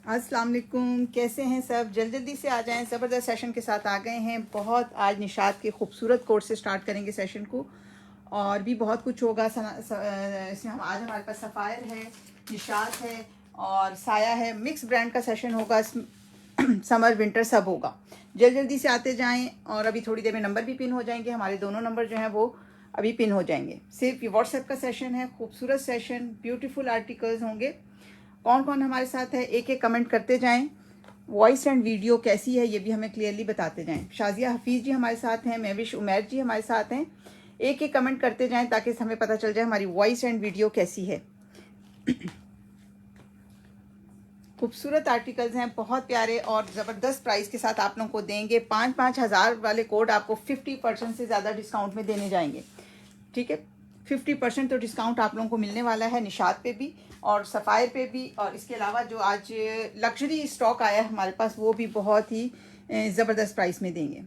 अस्सलाम वालेकुम, कैसे हैं सब। जल्दी से आ जाएं, ज़बरदस्त सेशन के साथ आ गए हैं। बहुत आज निशात के खूबसूरत कोर्स से स्टार्ट करेंगे सेशन को, और भी बहुत कुछ होगा। इसमें हम आज हमारे पास सफ़ायर है, निशात है और साया है। मिक्स ब्रांड का सेशन होगा, समर विंटर सब होगा। जल्दी से आते जाएं, और अभी थोड़ी देर में नंबर भी पिन हो जाएंगे। हमारे दोनों नंबर जो हैं वो अभी पिन हो जाएंगे। सिर्फ ये व्हाट्सएप का सेशन है, खूबसूरत सेशन, ब्यूटीफुल आर्टिकल्स होंगे। कौन कौन हमारे साथ है एक एक कमेंट करते जाएं। वॉइस एंड वीडियो कैसी है ये भी हमें क्लियरली बताते जाएं। शाजिया हफीज़ जी हमारे साथ हैं, महविश उमैर जी हमारे साथ हैं। एक एक कमेंट करते जाएं ताकि हमें पता चल जाए हमारी वॉइस एंड वीडियो कैसी है। खूबसूरत आर्टिकल्स हैं, बहुत प्यारे और ज़बरदस्त प्राइस के साथ आप लोगों को देंगे। 5-5 हज़ार वाले कोड आपको 50% से ज़्यादा डिस्काउंट में देने जाएंगे। ठीक है, 50% तो डिस्काउंट आप लोगों को मिलने वाला है निशात पे भी और सफ़ायर पे भी। और इसके अलावा जो आज लग्जरी स्टॉक आया है हमारे पास वो भी बहुत ही ज़बरदस्त प्राइस में देंगे।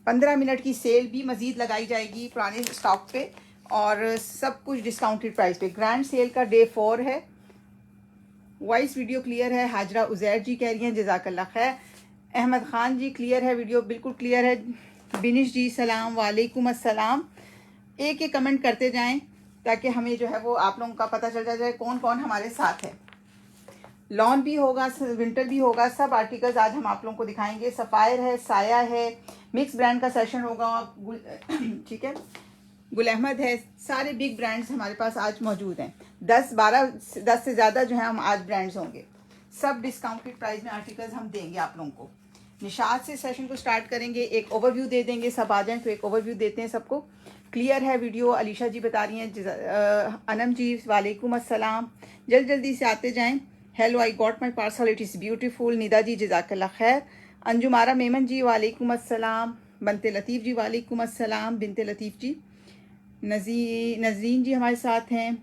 15 मिनट की सेल भी मज़ीद लगाई जाएगी पुराने स्टॉक पे, और सब कुछ डिस्काउंटेड प्राइस पे। ग्रैंड सेल का डे 4 है। वॉइस वीडियो क्लियर है। हाजरा उज़ैर जी कह रही हैं जज़ाकल्लाह खैर। अहमद ख़ान जी क्लियर है, वीडियो बिल्कुल क्लियर है। बिनिश जी सलाम वालेकुम अस्सलाम। एक एक कमेंट करते जाएं ताकि हमें जो है वो आप लोगों का पता चल जाए कौन कौन हमारे साथ है। लॉन भी होगा, विंटर भी होगा, सब आर्टिकल्स आज हम आप लोगों को दिखाएंगे। सफ़ायर है, साया है, मिक्स ब्रांड का सेशन होगा। ठीक है, गुल अहमद है, सारे बिग ब्रांड्स हमारे पास आज मौजूद हैं। 10 से ज़्यादा जो है हम आज ब्रांड्स होंगे। सब डिस्काउंटेड प्राइस में आर्टिकल्स हम देंगे आप लोगों को। निशात से सेशन को स्टार्ट करेंगे, एक ओवरव्यू दे देंगे। सब आ जाएं तो एक ओवरव्यू देते हैं सबको। क्लियर है वीडियो, अलीशा जी बता रही हैं। अनम जी वालेकुम अस्सलाम। जल्दी से आते जाएं। Hello, I got my parcel, it is beautiful. Nida ji जज़ाकल्लाह खैर। अंजुमारा मेमन जी वालेकुम अस्सलाम। बनते लतीफ़ जी वालेकुम अस्सलाम। बिनते लतीफ़ जी। नज़रीन जी हमारे साथ हैं।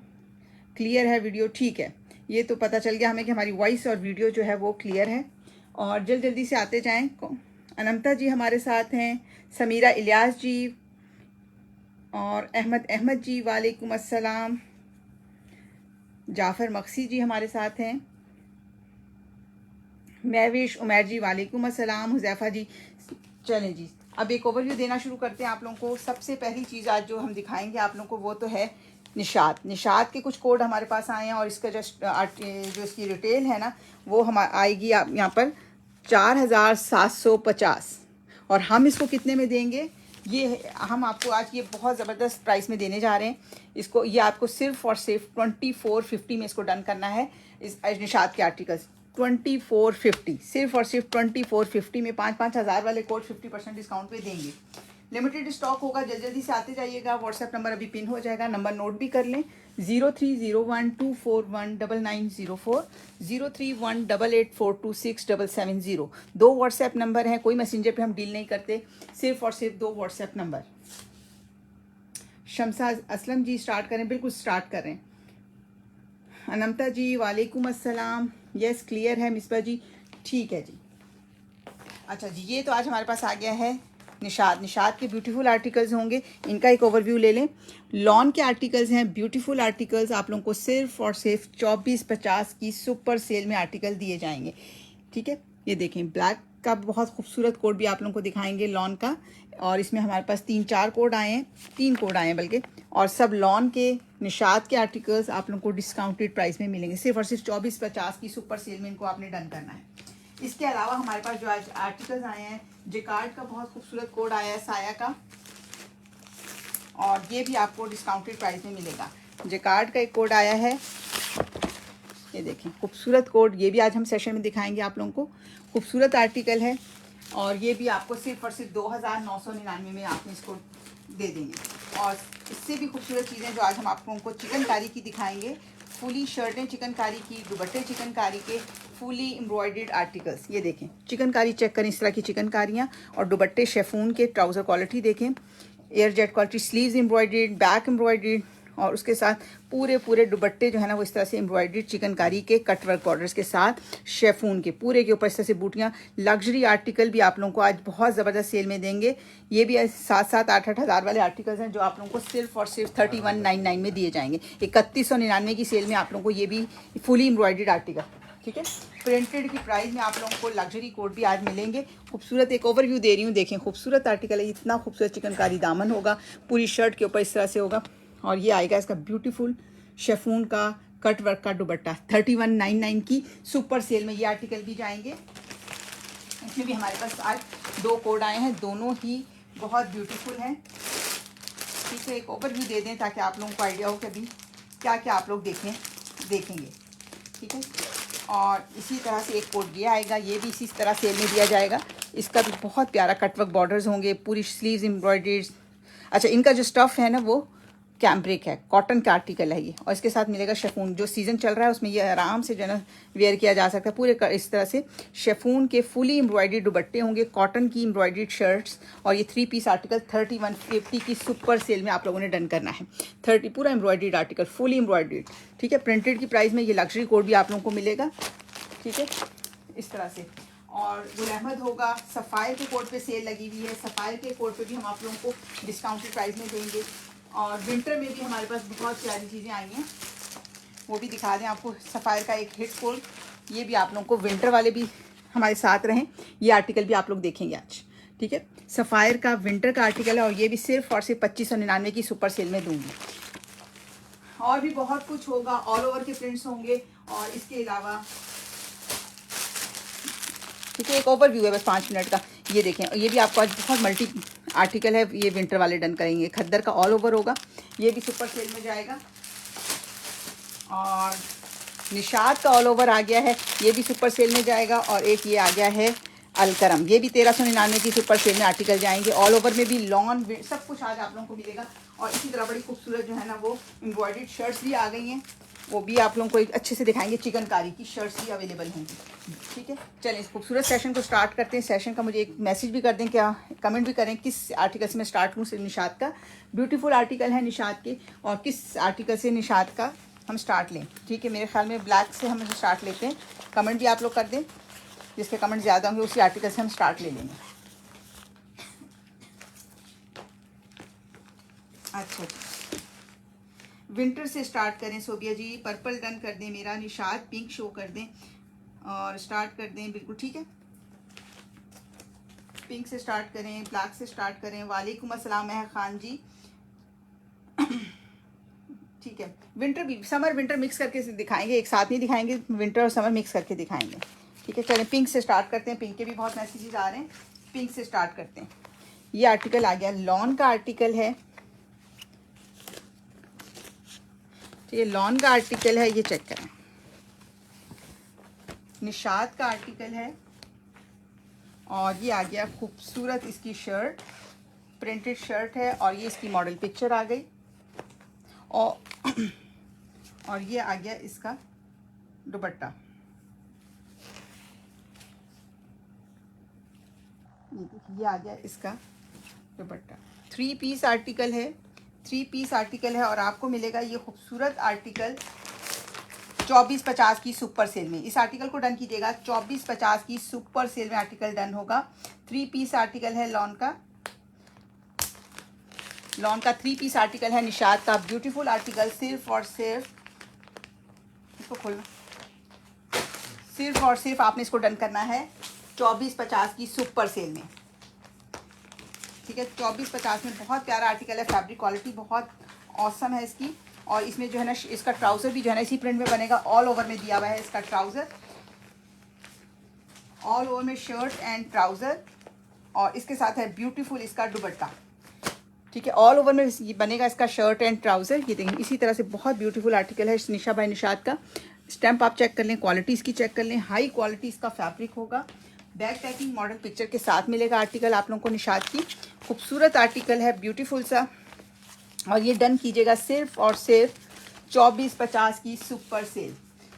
क्लियर है वीडियो, ठीक है। ये तो पता चल गया हमें कि हमारी वॉइस और वीडियो जो है वो क्लियर है। और जल्दी से आते जाएं। अनमता जी हमारे साथ हैं, समीरा इलियास जी और अहमद जी वालेकुम अस्सलाम। जाफ़र मक्सी जी हमारे साथ हैं। महविश उमैर जी वालेकुम अस्सलाम। हुज़ैफ़ा जी। चलें जी, अब एक ओवरव्यू देना शुरू करते हैं आप लोगों को। सबसे पहली चीज़ आज जो हम दिखाएंगे आप लोगों को वो तो है निशात के कुछ कोड हमारे पास आए हैं, और इसका जो इसकी रिटेल है ना वो हम आएगी आप यहाँ पर 4750, और हम इसको कितने में देंगे ये हम आपको आज ये बहुत ज़बरदस्त प्राइस में देने जा रहे हैं इसको। ये आपको सिर्फ और सिर्फ 2450 में इसको डन करना है। इस निशात के आर्टिकल्स 2450, सिर्फ और सिर्फ 2450 में 5-5 हज़ार वाले कोड 50% डिस्काउंट पे देंगे। लिमिटेड स्टॉक होगा, जल्दी से आते जाइएगा। व्हाट्सएप नंबर अभी पिन हो जाएगा, नंबर नोट भी कर लें। 0301241904, 031884267770। 2 व्हाट्सएप नंबर हैं, कोई मैसेंजर पे हम डील नहीं करते, सिर्फ और सिर्फ 2 WhatsApp number. Shamsa Aslam ji start करें, बिल्कुल स्टार्ट करें। अनमता जी वालेकुम अस्सलाम। यस क्लियर है मिसबा जी, ठीक है जी। अच्छा जी, ये तो आज हमारे पास आ गया है निशात के ब्यूटीफुल आर्टिकल्स होंगे। इनका एक ओवरव्यू ले लें। लॉन के आर्टिकल्स हैं, ब्यूटीफुल आर्टिकल्स आप लोगों को सिर्फ और सिर्फ 2450 की सुपर सेल में आर्टिकल दिए जाएंगे। ठीक है, ये देखें, ब्लैक का बहुत खूबसूरत कोड भी आप लोगों को दिखाएंगे लॉन का, और इसमें हमारे पास 3-4 कोड आए हैं, 3 कोड आए हैं बल्कि, और सब लॉन के निशात के आर्टिकल्स आप लोगों को डिस्काउंटेड प्राइस में मिलेंगे। सिर्फ और सिर्फ 2450 की सुपर सेल में इनको आपने डन करना है। इसके अलावा हमारे पास जो आज आर्टिकल्स आए हैं, जिकार्ड का बहुत खूबसूरत कोड आया है साया का, और ये भी आपको डिस्काउंटेड प्राइस में मिलेगा। जिकार्ड का एक कोड आया है, ये देखें खूबसूरत कोड, ये भी आज हम सेशन में दिखाएंगे आप लोगों को। खूबसूरत आर्टिकल है, और ये भी आपको सिर्फ और सिर्फ 2999 में आपने इसको दे देंगे। और इससे भी खूबसूरत चीज़ें जो आज हम आप लोगों को चिकनकारी की दिखाएंगे। फुली शर्टें चिकनकारी की, दुपट्टे चिकनकारी के, फुली एम्ब्रॉयडर्ड आर्टिकल्स। ये देखें चिकनकारी, चेक करें इस तरह की चिकनकारियाँ, और दुपट्टे शेफून के, ट्राउज़र क्वालिटी देखें, air jet quality, sleeves embroidered, back embroidered, और उसके साथ पूरे दुपट्टे जो है ना वो इस तरह से एम्ब्रॉयडर्ड चिकनकारी के कट वर्क बॉर्डर्स के साथ, शेफून के पूरे के ऊपर इस तरह से बूटियाँ। लग्जरी आर्टिकल भी आप लोगों को आज बहुत ज़बरदस्त सेल में देंगे। ये भी 7-7, 8-8 हज़ार वाले आर्टिकल्स हैं जो आप लोगों को सिर्फ और सिर्फ 3199 में दिए जाएंगे। 3199 की सेल में आप लोगों को ये भी फुली एम्ब्रॉयडर्ड आर्टिकल ठीक है। प्रिंटेड की प्राइस में आप लोगों को लग्जरी कोट भी आज मिलेंगे। खूबसूरत एक ओवरव्यू दे रही हूँ, देखें खूबसूरत आर्टिकल है, इतना खूबसूरत चिकनकारी दामन होगा, पूरी शर्ट के ऊपर इस तरह से होगा। और ये आएगा इसका ब्यूटीफुल शेफून का कट वर्क का दुपट्टा 3199 की सुपर सेल में ये आर्टिकल भी जाएंगे। इसमें भी हमारे पास आज 2 कोड आए हैं, दोनों ही बहुत ब्यूटीफुल हैं। ठीक है, एक ओवरव्यू दे दें ताकि आप लोगों को आइडिया हो कि अभी क्या क्या आप लोग देखेंगे। ठीक है, और इसी तरह से एक कोड ये आएगा, ये भी इसी तरह सेल में दिया जाएगा। इसका भी बहुत प्यारा कटवर्क बॉर्डर्स होंगे, पूरी स्लीव्स एम्ब्रॉयडरीज। अच्छा, इनका जो स्टफ़ है ना वो कैम्ब्रिक है, कॉटन का आर्टिकल है ये, और इसके साथ मिलेगा शेफून। जो सीज़न चल रहा है उसमें ये आराम से जो है ना वेयर किया जा सकता है। पूरे इस तरह से शेफून के फुली एम्ब्रॉयडरी दुपट्टे होंगे, कॉटन की एम्ब्रॉयडरी शर्ट्स, और ये 3 पीस आर्टिकल 3150 की सुपर सेल में आप लोगों ने डन करना है। 30 पूरा एम्ब्रॉयडरीड आर्टिकल, फुली एम्ब्रॉयडरीड। ठीक है, प्रिंटेड की प्राइस में ये लग्जरी कोड भी आप लोगों को मिलेगा। ठीक है, इस तरह से। और गुल अहमद होगा, सफ़ायर के कोड पे सेल लगी हुई है, सफ़ायर के कोड पे भी हम आप लोगों को डिस्काउंटेड प्राइस में देंगे। और विंटर में भी हमारे पास बहुत प्यारी चीज़ें आई हैं, वो भी दिखा दें आपको। सफ़ायर का एक हिट कोड, ये भी आप लोगों को विंटर वाले भी हमारे साथ रहें, ये आर्टिकल भी आप लोग देखेंगे आज। ठीक है, सफ़ायर का विंटर का आर्टिकल है, और ये भी सिर्फ और सिर्फ 2599 की सुपर सेल में दूंगी। और भी बहुत कुछ होगा, ऑल ओवर के प्रिंट्स होंगे, और इसके अलावा ठीक है, एक ओवरव्यू है बस 5 मिनट का। ये देखें, ये भी आपको आज बहुत मल्टी आर्टिकल है, ये विंटर वाले डन करेंगे। खद्दर का ऑल ओवर होगा, ये भी सुपर सेल में जाएगा। और निशात का ऑल ओवर आ गया है, ये भी सुपर सेल में जाएगा। और एक ये आ गया है अलकरम, ये भी 1399 की सुपर सेल में आर्टिकल जाएंगे। ऑल ओवर में भी लॉन सब कुछ आज आप लोगों को मिलेगा। और इसी तरह बड़ी खूबसूरत जो है ना वो एम्ब्रॉयडर्ड शर्ट्स भी आ गई हैं, वो भी आप लोगों को एक अच्छे से दिखाएंगे। चिकनकारी की शर्ट्स भी अवेलेबल होंगी। ठीक है, चलें इस खूबसूरत सेशन को स्टार्ट करते हैं। सेशन का मुझे एक मैसेज भी कर दें, क्या कमेंट भी करें किस आर्टिकल से मैं स्टार्ट करूँ। निशात का ब्यूटीफुल आर्टिकल है निशात के, और किस आर्टिकल से निशात का हम स्टार्ट लें। ठीक है, मेरे ख्याल में ब्लैक से हम स्टार्ट लेते हैं। कमेंट भी आप लोग कर दें, जिसके कमेंट ज़्यादा होंगे उसी आर्टिकल से हम स्टार्ट ले लेंगे। अच्छा, विंटर से स्टार्ट करें सोबिया जी। पर्पल डन कर दें मेरा, निशात पिंक शो कर दें और स्टार्ट कर दें। बिल्कुल ठीक है, पिंक से स्टार्ट करें, ब्लैक से स्टार्ट करें। वालेकुम अस्सलाम महक खान जी। ठीक है, विंटर भी समर विंटर मिक्स करके दिखाएंगे, एक साथ नहीं दिखाएंगे, विंटर और समर मिक्स करके दिखाएंगे। ठीक है, चलें पिंक से स्टार्ट करते हैं। पिंक के भी बहुत मैसेजेस आ रहे हैं, पिंक से स्टार्ट करते हैं। ये आर्टिकल आ गया, लॉन का आर्टिकल है। ये लॉन का आर्टिकल है, ये चेक करें। निशात का आर्टिकल है, और ये आ गया खूबसूरत इसकी शर्ट, प्रिंटेड शर्ट है, और ये इसकी मॉडल पिक्चर आ गई। और ये आ गया इसका दुपट्टा। ये आ गया इसका दुपट्टा। 3 पीस आर्टिकल है, 3 पीस आर्टिकल है, और आपको मिलेगा ये खूबसूरत आर्टिकल 2450 की सुपर सेल में। इस आर्टिकल को डन कीजिएगा, 2450 की सुपर सेल में आर्टिकल डन होगा। 3 पीस आर्टिकल है लॉन का, लॉन का 3 पीस आर्टिकल है निशात का। ब्यूटीफुल आर्टिकल, सिर्फ और सिर्फ इसको खोलना, सिर्फ और सिर्फ आपने इसको डन करना है 2450 की सुपर सेल में। ठीक है, 2450 में बहुत प्यारा आर्टिकल है, फैब्रिक क्वालिटी बहुत ऑसम है इसकी। और इसमें जो है ना इसका ट्राउज़र भी जो है ना इसी प्रिंट में बनेगा, ऑल ओवर में दिया हुआ है इसका ट्राउज़र, ऑल ओवर में शर्ट एंड ट्राउज़र, और इसके साथ है ब्यूटीफुल इसका दुपट्टा। ठीक है, ऑल ओवर में ये बनेगा इसका शर्ट एंड ट्राउज़र। ये देखें, इसी तरह से बहुत ब्यूटीफुल आर्टिकल है निशा बाय निशात का। स्टैम्प आप चेक कर लें, क्वालिटी इसकी चेक कर लें, हाई क्वालिटी इसका फैब्रिक होगा। बैक पैकिंग मॉडल पिक्चर के साथ मिलेगा आर्टिकल आप लोगों को निशात की। खूबसूरत आर्टिकल है, ब्यूटीफुल सा, और ये डन कीजिएगा सिर्फ और सिर्फ 2450 की सुपर सेल।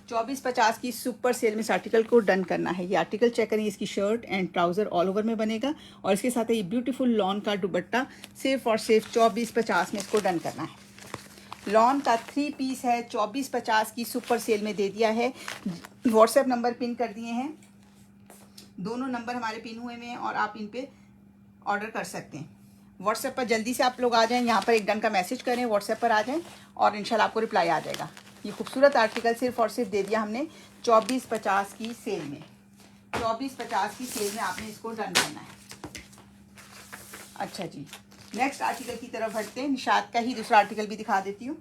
2450 की सुपर सेल में इस आर्टिकल को डन करना है। ये आर्टिकल चेक करें, इसकी shirt and trouser all over में बनेगा, और इसके साथ है ये ब्यूटीफुल लॉन का दुपट्टा। सिर्फ और सिर्फ 2450 में इसको डन करना है। लॉन का 3 पीस है, 2450 की सुपर सेल में दे दिया है। व्हाट्सएप नंबर पिन कर दिए हैं, दोनों नंबर हमारे पिन हुए हैं, और आप इन पे ऑर्डर कर सकते हैं। व्हाट्सएप पर जल्दी से आप लोग आ जाएं, यहाँ पर एक डन का मैसेज करें, व्हाट्सएप पर आ जाएं, और इंशाल्लाह आपको रिप्लाई आ जाएगा। ये खूबसूरत आर्टिकल सिर्फ और सिर्फ दे दिया हमने 2450 की सेल में। 2450 की सेल में आपने इसको डन करना है। अच्छा जी, नेक्स्ट आर्टिकल की तरफ बढ़ते हैं। निशात का ही दूसरा आर्टिकल भी दिखा देती हूँ।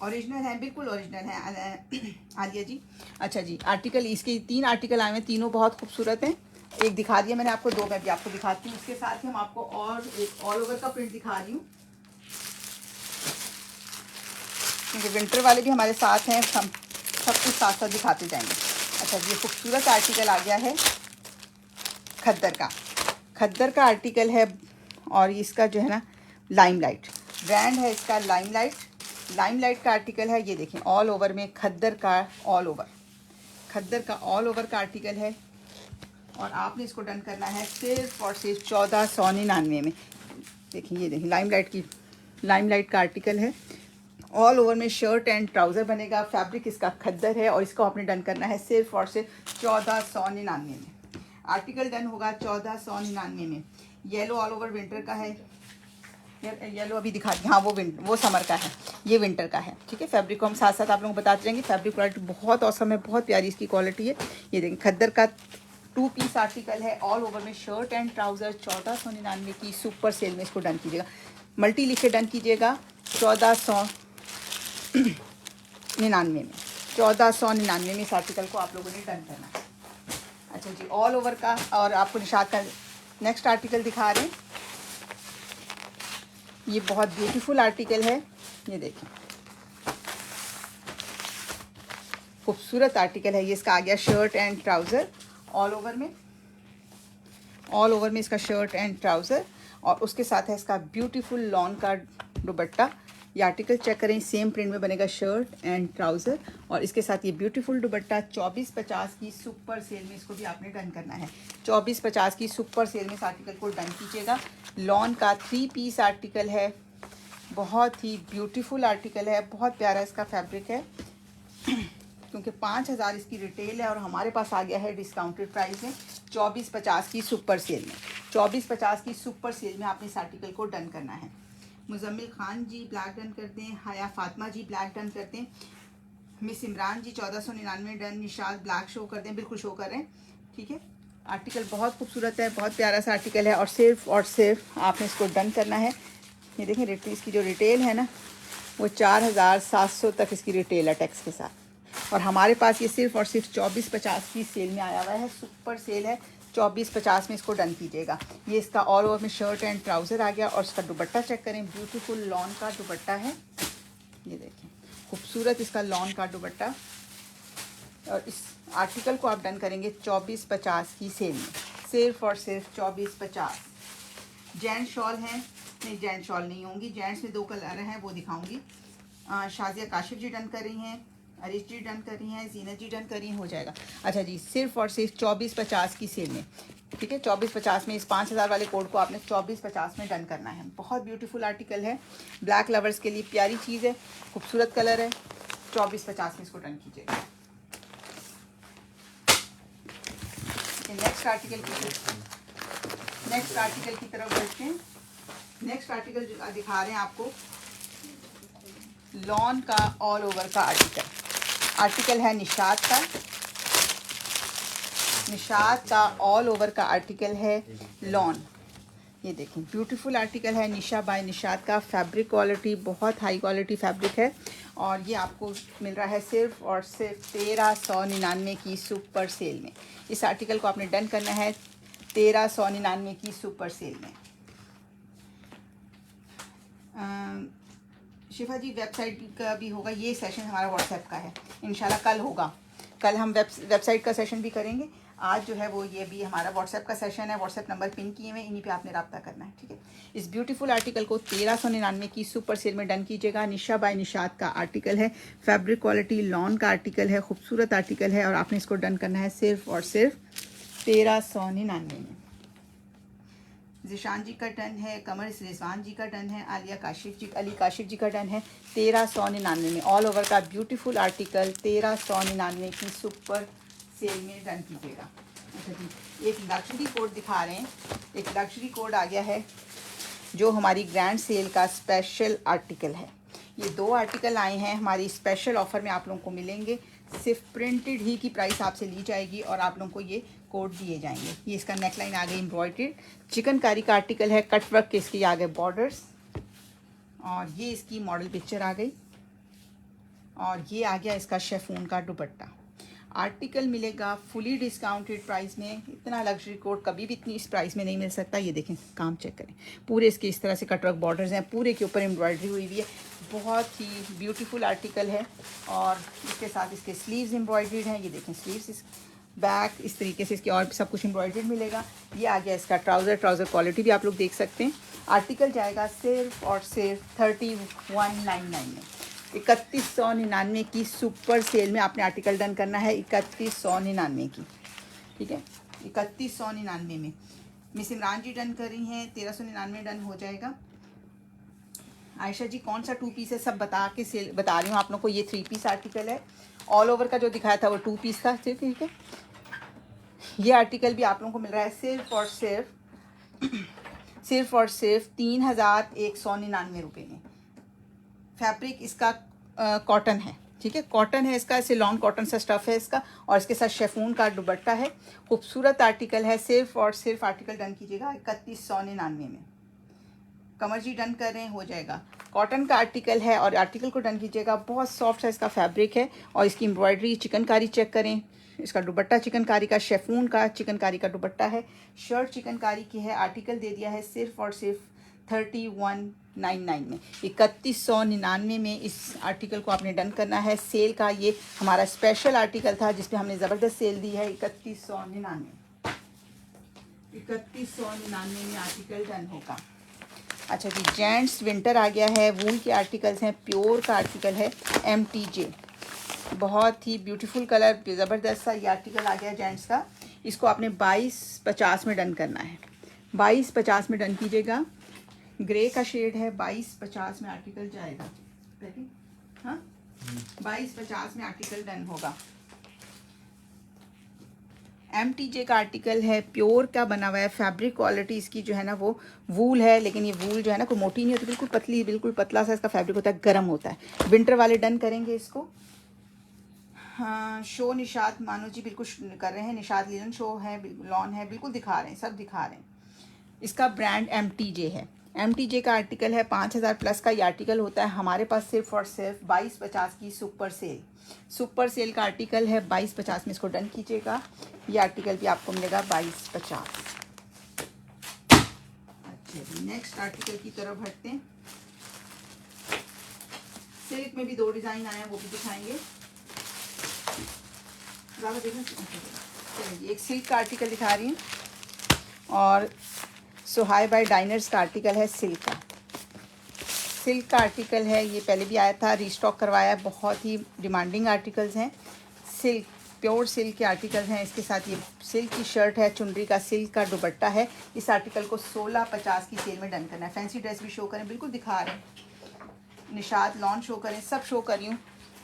ओरिजिनल है, बिल्कुल ओरिजिनल है आलिया जी। अच्छा जी, आर्टिकल इसके 3 आर्टिकल आए हैं, तीनों बहुत खूबसूरत हैं। एक दिखा दिया मैंने आपको, 2 मैं भी आपको दिखाती हूँ। उसके साथ ही हम आपको और एक ऑल ओवर का प्रिंट दिखा रही हूँ, क्योंकि विंटर वाले भी हमारे साथ हैं, हम सब कुछ साथ साथ दिखाते जाएंगे। अच्छा जी, ये खूबसूरत आर्टिकल आ गया है खद्दर का। खद्दर का आर्टिकल है और इसका जो है ना लाइमलाइट ब्रांड है इसका। लाइमलाइट का आर्टिकल है। ये देखें ऑल ओवर में खद्दर का ऑल ओवर का आर्टिकल है। और आपने इसको डन करना है सिर्फ और सिर्फ 1499 में। देखिए, ये देखिए लाइमलाइट का आर्टिकल है। ऑल ओवर में शर्ट एंड ट्राउज़र बनेगा। फैब्रिक इसका खद्दर है और इसको आपने डन करना है सिर्फ और सिर्फ 1499 में। आर्टिकल डन होगा 1499 में। येलो ऑल ओवर विंटर का है। येलो अभी दिखा दी, हाँ वो समर का है, ये विंटर का है। ठीक है, फैब्रिक को हम साथ साथ आप लोगों को बताते रहेंगे। फैब्रिक क्वालिटी बहुत औसम है, बहुत प्यारी इसकी क्वालिटी है। ये देखिए खद्दर का 2 पीस आर्टिकल है। ऑल ओवर में शर्ट एंड ट्राउज़र 1499 की सुपर सेल में इसको डन कीजिएगा। मल्टी लिखे डन कीजिएगा 1499 में। 1499 में इस आर्टिकल को आप लोगों ने डन करना है। अच्छा जी, ऑल ओवर का। और आपको निशात का नेक्स्ट आर्टिकल दिखा रहे हैं। ये बहुत ब्यूटीफुल आर्टिकल है। ये देखिए खूबसूरत आर्टिकल है। ये इसका आ गया shirt and trouser all over में इसका शर्ट एंड ट्राउज़र और उसके साथ है इसका ब्यूटीफुल लॉन का दुपट्टा। ये आर्टिकल चेक करें, सेम प्रिंट में बनेगा शर्ट एंड ट्राउज़र और इसके साथ ये ब्यूटीफुल दुपट्टा। 2450 की सुपर सेल में इसको भी आपने डन करना है। 2450 की सुपर सेल में इस आर्टिकल को डन कीजिएगा। लॉन का 3 पीस आर्टिकल है। बहुत ही ब्यूटीफुल आर्टिकल है, बहुत प्यारा इसका फैब्रिक है। क्योंकि 5000 इसकी रिटेल है और हमारे पास आ गया है डिस्काउंटेड प्राइस में 2450 की सुपर सेल में। 2450 की सुपर सेल में आपने इस आर्टिकल को डन करना है। मुजम्मिल खान जी ब्लैक डन कर दें। हया फातिमा जी ब्लैक डन कर दें। मिस इमरान जी 1499 डन। निशात ब्लैक शो कर दें, बिल्कुल शो कर रहे हैं। ठीक है, आर्टिकल बहुत खूबसूरत है, बहुत प्यारा सा आर्टिकल है और सिर्फ आपने इसको डन करना है। ये देखें इसकी जो रिटेल है ना वो 4700 तक इसकी रिटेल है टैक्स के साथ। और हमारे पास ये सिर्फ और सिर्फ 2450 की सेल में आया हुआ है। सुपर सेल है, 2450 में इसको डन कीजिएगा। ये इसका ऑल ओवर में शर्ट एंड ट्राउज़र आ गया और इसका दुपट्टा चेक करें, ब्यूटीफुल लॉन का दुपट्टा है। ये देखें खूबसूरत इसका लॉन का दुपट्टा। और इस आर्टिकल को आप डन करेंगे 2450 की सेल में, सिर्फ और सिर्फ 2450। जेंट्स शॉल हैं, नहीं जेंट्स शॉल नहीं होंगी, जेंट्स में 2 कलर हैं वो दिखाऊंगी। शाजिया काशिफ जी डन कर रही हैं, अरिश जी डन कर रही हैं, जीनत जी डन कर रही हैं, हो जाएगा। अच्छा जी, सिर्फ और सिर्फ 2450 की सेल में। ठीक है, 2450 में इस 5000 वाले कोड को आपने 2450 में डन करना है। बहुत ब्यूटीफुल आर्टिकल है, ब्लैक लवर्स के लिए प्यारी चीज़ है, खूबसूरत कलर है। 2450 में इसको डन कीजिएगा। नेक्स्ट आर्टिकल की तरफ बढ़ते हैं। नेक्स्ट आर्टिकल दिखा रहे हैं आपको लॉन का ऑल ओवर का आर्टिकल है निशात का ऑल ओवर का आर्टिकल है लॉन। ये देखें ब्यूटीफुल आर्टिकल है निशा बाय निशात का। फैब्रिक क्वालिटी बहुत हाई क्वालिटी फैब्रिक है और ये आपको मिल रहा है सिर्फ और सिर्फ 1399 की सुपर सेल में। इस आर्टिकल को आपने डन करना है 1399 की सुपर सेल में। शिफा जी वेबसाइट का भी होगा, ये सेशन हमारा व्हाट्सएप का है, इंशाल्लाह कल होगा। कल हम वेबसाइट का सेशन भी करेंगे। आज जो है वो ये भी हमारा व्हाट्सएप का सेशन है। व्हाट्सएप नंबर पिन किए हुए, इन्हीं पे आपने रब्ता करना है। ठीक है, इस ब्यूटीफुल आर्टिकल को 1399 की सुपर सेल में डन कीजिएगा। निशा बाय निशात का आर्टिकल है, फैब्रिक क्वालिटी लॉन का आर्टिकल है, खूबसूरत आर्टिकल है और आपने इसको डन करना है सिर्फ और सिर्फ 1399 में। जिशान जी का टर्न है, कमर रिजवान जी का टर्न है, अली काशिफ जी का टर्न है। 1399 में ऑल ओवर का ब्यूटीफुल आर्टिकल 1399 की सुपर सेल में डन कीजिएगा। अच्छा जी, एक लग्जरी कोड दिखा रहे हैं। एक लग्जरी कोड आ गया है जो हमारी ग्रैंड सेल का स्पेशल आर्टिकल है। ये 2 आर्टिकल आए हैं हमारी स्पेशल ऑफ़र में, आप लोगों को मिलेंगे। सिर्फ प्रिंटेड ही की प्राइस आपसे ली जाएगी और आप लोगों को ये कोड दिए जाएंगे। ये इसका नेकलाइन आ गई एम्ब्रॉयडर्ड चिकनकारी का आर्टिकल है, कट वर्क के इसके आ गए बॉर्डर्स, और ये इसकी मॉडल पिक्चर आ गई, और ये आ गया इसका शेफून का दुपट्टा। आर्टिकल मिलेगा फुली डिस्काउंटेड प्राइस में। इतना लग्जरी कोट कभी भी इतनी इस प्राइस में नहीं मिल सकता। ये देखें, काम चेक करें, पूरे इसके इस तरह से कटवर्क बॉर्डर्स हैं, पूरे के ऊपर एम्ब्रॉयडरी हुई हुई है। बहुत ही ब्यूटीफुल आर्टिकल है, और इसके साथ इसके स्लीव्स एम्ब्रॉयडर्ड हैं। ये देखें स्लीव्स, बैक इस तरीके से इसके और सब कुछ एम्ब्रॉयडर्ड मिलेगा। ये आ गया इसका ट्राउज़र क्वालिटी भी आप लोग देख सकते हैं। आर्टिकल जाएगा सिर्फ और सिर्फ 3199 में। 3199 की सुपर सेल में आपने आर्टिकल डन करना है, 3199 की, ठीक है। 3199 में मिस इमरान जी डन कर रही हैं, 1399 डन हो जाएगा। आयशा जी कौन सा 2 पीस है सब बता के सेल बता रही हूँ आप लोग को। ये 3 पीस आर्टिकल है, ऑल ओवर का जो दिखाया था वो 2 पीस था, ठीक है। ये आर्टिकल भी आप लोगों को मिल रहा है सिर्फ और सिर्फ 3199 रुपये में। फैब्रिक इसका कॉटन है, ठीक है, कॉटन है इसका, ऐसे लॉन्ग कॉटन सा स्टफ़ है इसका, और इसके साथ शेफून का दुपट्टा है। खूबसूरत आर्टिकल है, सिर्फ और सिर्फ आर्टिकल डन कीजिएगा 3199 में। कमर जी डन कर रहे हैं, हो जाएगा। कॉटन का आर्टिकल है और आर्टिकल को डन कीजिएगा। बहुत सॉफ्ट है इसका फैब्रिक है, और इसकी एम्ब्रॉयडरी चिकनकारी चेक करें। इसका दुपट्टा चिकनकारी का, शेफून का चिकनकारी का दुपट्टा है, शर्ट चिकनकारी की है। आर्टिकल दे दिया है सिर्फ और सिर्फ 3199 में। 3199 में इस आर्टिकल को आपने डन करना है। सेल का ये हमारा स्पेशल आर्टिकल था जिस पे हमने ज़बरदस्त सेल दी है। 3199 में आर्टिकल डन होगा। अच्छा जी, जेंट्स विंटर आ गया है, वूल के आर्टिकल्स हैं, प्योर का आर्टिकल है, MTJ, बहुत ही ब्यूटीफुल कलर, ज़बरदस्त सा ये आर्टिकल आ गया जेंट्स का। इसको आपने 2250 में डन करना है, 2250 में डन कीजिएगा। ग्रे का शेड है, 2250 में आर्टिकल जाएगा, हाँ 2250 में आर्टिकल डन होगा। MTJ का आर्टिकल है, प्योर का बना हुआ है। फैब्रिक क्वालिटी इसकी जो है ना वो वूल है, लेकिन ये वूल जो है ना कोई मोटी नहीं होती, बिल्कुल पतली, बिल्कुल पतला सा इसका फैब्रिक होता है, गर्म होता है। विंटर वाले डन करेंगे इसको। हाँ, शो निशात मानो जी बिल्कुल कर रहे हैं, निशात लीलन शो है, लॉन है, बिल्कुल दिखा रहे हैं, सब दिखा रहे हैं। इसका ब्रांड MTJ है। MTJ का आर्टिकल है, 5000 प्लस का ये आर्टिकल होता है। हमारे पास सिर्फ और सिर्फ 2250 की सुपर सेल का आर्टिकल है। 2250 में इसको डन कीजिएगा। ये आर्टिकल भी आपको मिलेगा 2250। अच्छा, नेक्स्ट आर्टिकल की तरफ बढ़ते हैं। सिल्क में भी 2 डिज़ाइन आए हैं, वो भी दिखाएंगे। ज़्यादा देखना, चलिए एक सिल्क का आर्टिकल दिखा रही हूँ, और सुहाई बाय डाइनर्स का आर्टिकल है सिल्क का आर्टिकल है। ये पहले भी आया था, रीस्टॉक करवाया है। बहुत ही डिमांडिंग आर्टिकल्स हैं, सिल्क, प्योर सिल्क के आर्टिकल्स हैं। इसके साथ ये सिल्क की शर्ट है, चुनरी का सिल्क का दुपट्टा है। इस आर्टिकल को 1650 की सेल में डन करना है। फैंसी ड्रेस भी शो करें, बिल्कुल दिखा रहे हैं, निशात लॉन शो करें, सब शो कर रही हूँ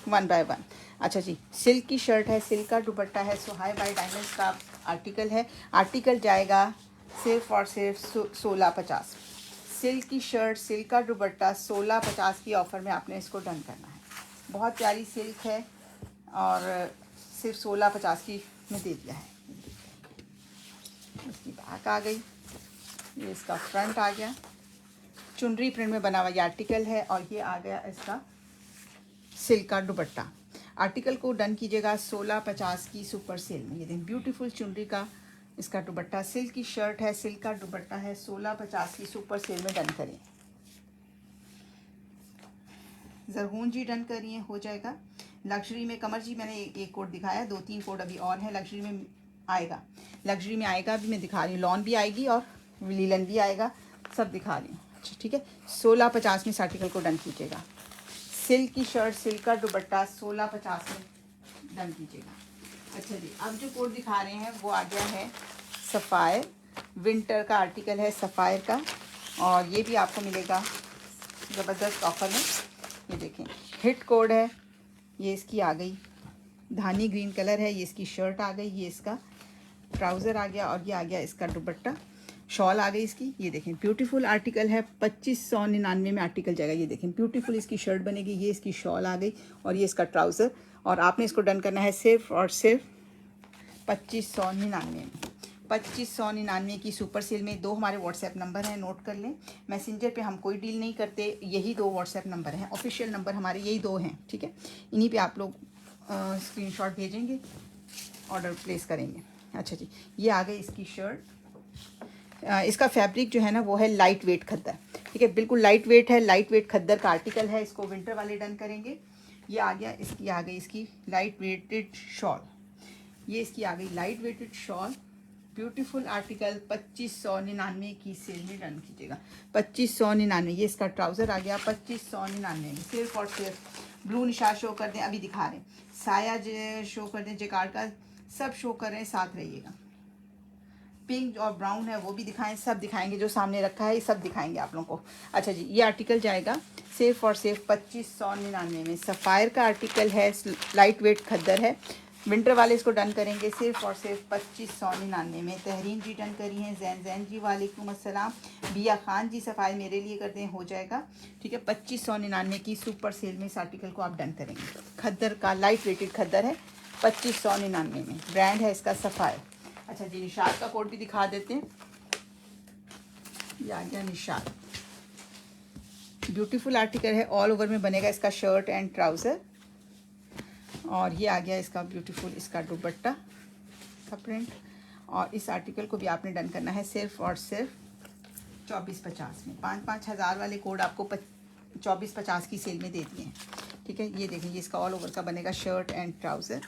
1 बाय 1। अच्छा जी, सिल्क की शर्ट है, सिल्क का दुपट्टा है, सुहाई बाय डायमंड्स का आर्टिकल है। आर्टिकल जाएगा सिर्फ और सिर्फ 1650। सिल्क की शर्ट, सिल्क का दुपट्टा 1650 की ऑफ़र में आपने इसको डन करना है। बहुत प्यारी सिल्क है, और सिर्फ 1650 की में दे दिया है। इसकी बैक आ गई, ये इसका फ्रंट आ गया, चुनरी प्रिंट में बना हुआ ये आर्टिकल है, और ये आ गया इसका सिल्क का दुपट्टा। आर्टिकल को डन कीजिएगा 1650 की सुपर सेल में। ये देखें, ब्यूटीफुल चुनरी का इसका दुपट्टा, सिल्क की शर्ट है, सिल्क का दुपट्टा है, 1650 की सुपर सेल में डन करें। जरहून जी डन करिए, हो जाएगा। लग्जरी में कमर जी मैंने एक कोड दिखाया, 2-3 कोड अभी और हैं। लग्जरी में आएगा, लग्जरी में आएगा, अभी मैं दिखा रही हूँ। लॉन भी आएगी और लीलन भी आएगा, सब दिखा रही हूँ। अच्छा ठीक है, 1650 में इस आर्टिकल को डन कीजिएगा। सिल्क की शर्ट, सिल्क का दुपट्टा 1650 में डन कीजिएगा। अच्छा जी, अब जो कोड दिखा रहे हैं वो आ गया है सफ़ायर, विंटर का आर्टिकल है सफ़ायर का, और ये भी आपको मिलेगा ज़बरदस्त ऑफर में। ये देखें, हिट कोड है, ये इसकी आ गई, धानी ग्रीन कलर है, ये इसकी शर्ट आ गई, ये इसका ट्राउज़र आ गया, और ये आ गया इसका दुपट्टा। शॉल आ गई इसकी, ये देखें ब्यूटीफुल आर्टिकल है, 2599 में आर्टिकल जाएगा। ये देखें ब्यूटीफुल इसकी शर्ट बनेगी, ये इसकी शॉल आ गई और ये इसका ट्राउज़र। और आपने इसको डन करना है सिर्फ और सिर्फ 2599 में। 2599 की सुपर सेल में। दो हमारे व्हाट्सएप नंबर हैं, नोट कर लें। मैसेंजर पे हम कोई डील नहीं करते, यही दो व्हाट्सएप नंबर हैं, ऑफिशियल नंबर हमारे यही दो हैं, ठीक है। इन्हीं पे आप लोग स्क्रीनशॉट भेजेंगे, ऑर्डर प्लेस करेंगे। अच्छा जी, ये आ गई इसकी शर्ट। इसका फैब्रिक जो है ना वो है लाइट वेट खद्दर, ठीक है, बिल्कुल लाइट वेट है, लाइट वेट खद्दर का आर्टिकल है। इसको विंटर वाले डन करेंगे। ये आ गया, इसकी आ गई इसकी लाइट वेटेड शॉल, ये इसकी आ गई light weighted shawl, beautiful article 2599 की सेल में डन कीजिएगा। 2599। ये इसका ट्राउज़र आ गया 2599 में, सिर्फ और सिर्फ। ब्लू निशान शो कर दें, अभी दिखा रहे हैं, साया शो कर दें, जेकार्ड का सब शो कर रहे हैं, साथ रहिएगा। पिंक और ब्राउन है वो भी दिखाएं, सब दिखाएंगे, जो सामने रखा है ये सब दिखाएंगे आप लोगों को। अच्छा जी, ये आर्टिकल जाएगा सिर्फ और सिर्फ 2599 में। सफ़ायर का आर्टिकल है, लाइट वेट खद्दर है, विंटर वाले इसको डन करेंगे सिर्फ और सिर्फ 2599 में। तहरीन जी डन करी हैं, जैन जी वालेकुम अस्सलाम, बिया खान जी सफ़ाई मेरे लिए कर दें, हो जाएगा, ठीक है। 2599 की सुपर सेल में इस आर्टिकल को आप डन करेंगे। खद्दर का लाइट वेटेड खद्दर है 2599 में, ब्रांड है इसका सफ़ायर। अच्छा जी, निशात का कोड भी दिखा देते हैं। ये आ गया निशात, ब्यूटीफुल आर्टिकल है, ऑल ओवर में बनेगा इसका शर्ट एंड ट्राउज़र। और ये आ गया इसका ब्यूटीफुल इसका दुपट्टा का प्रिंट। और इस आर्टिकल को भी आपने डन करना है सिर्फ और सिर्फ 2450 में। 5-5 हज़ार वाले कोड आपको 2450 की सेल में दे दिए हैं, ठीक है। ये देखिए, ये इसका ऑल ओवर का बनेगा शर्ट एंड ट्राउज़र।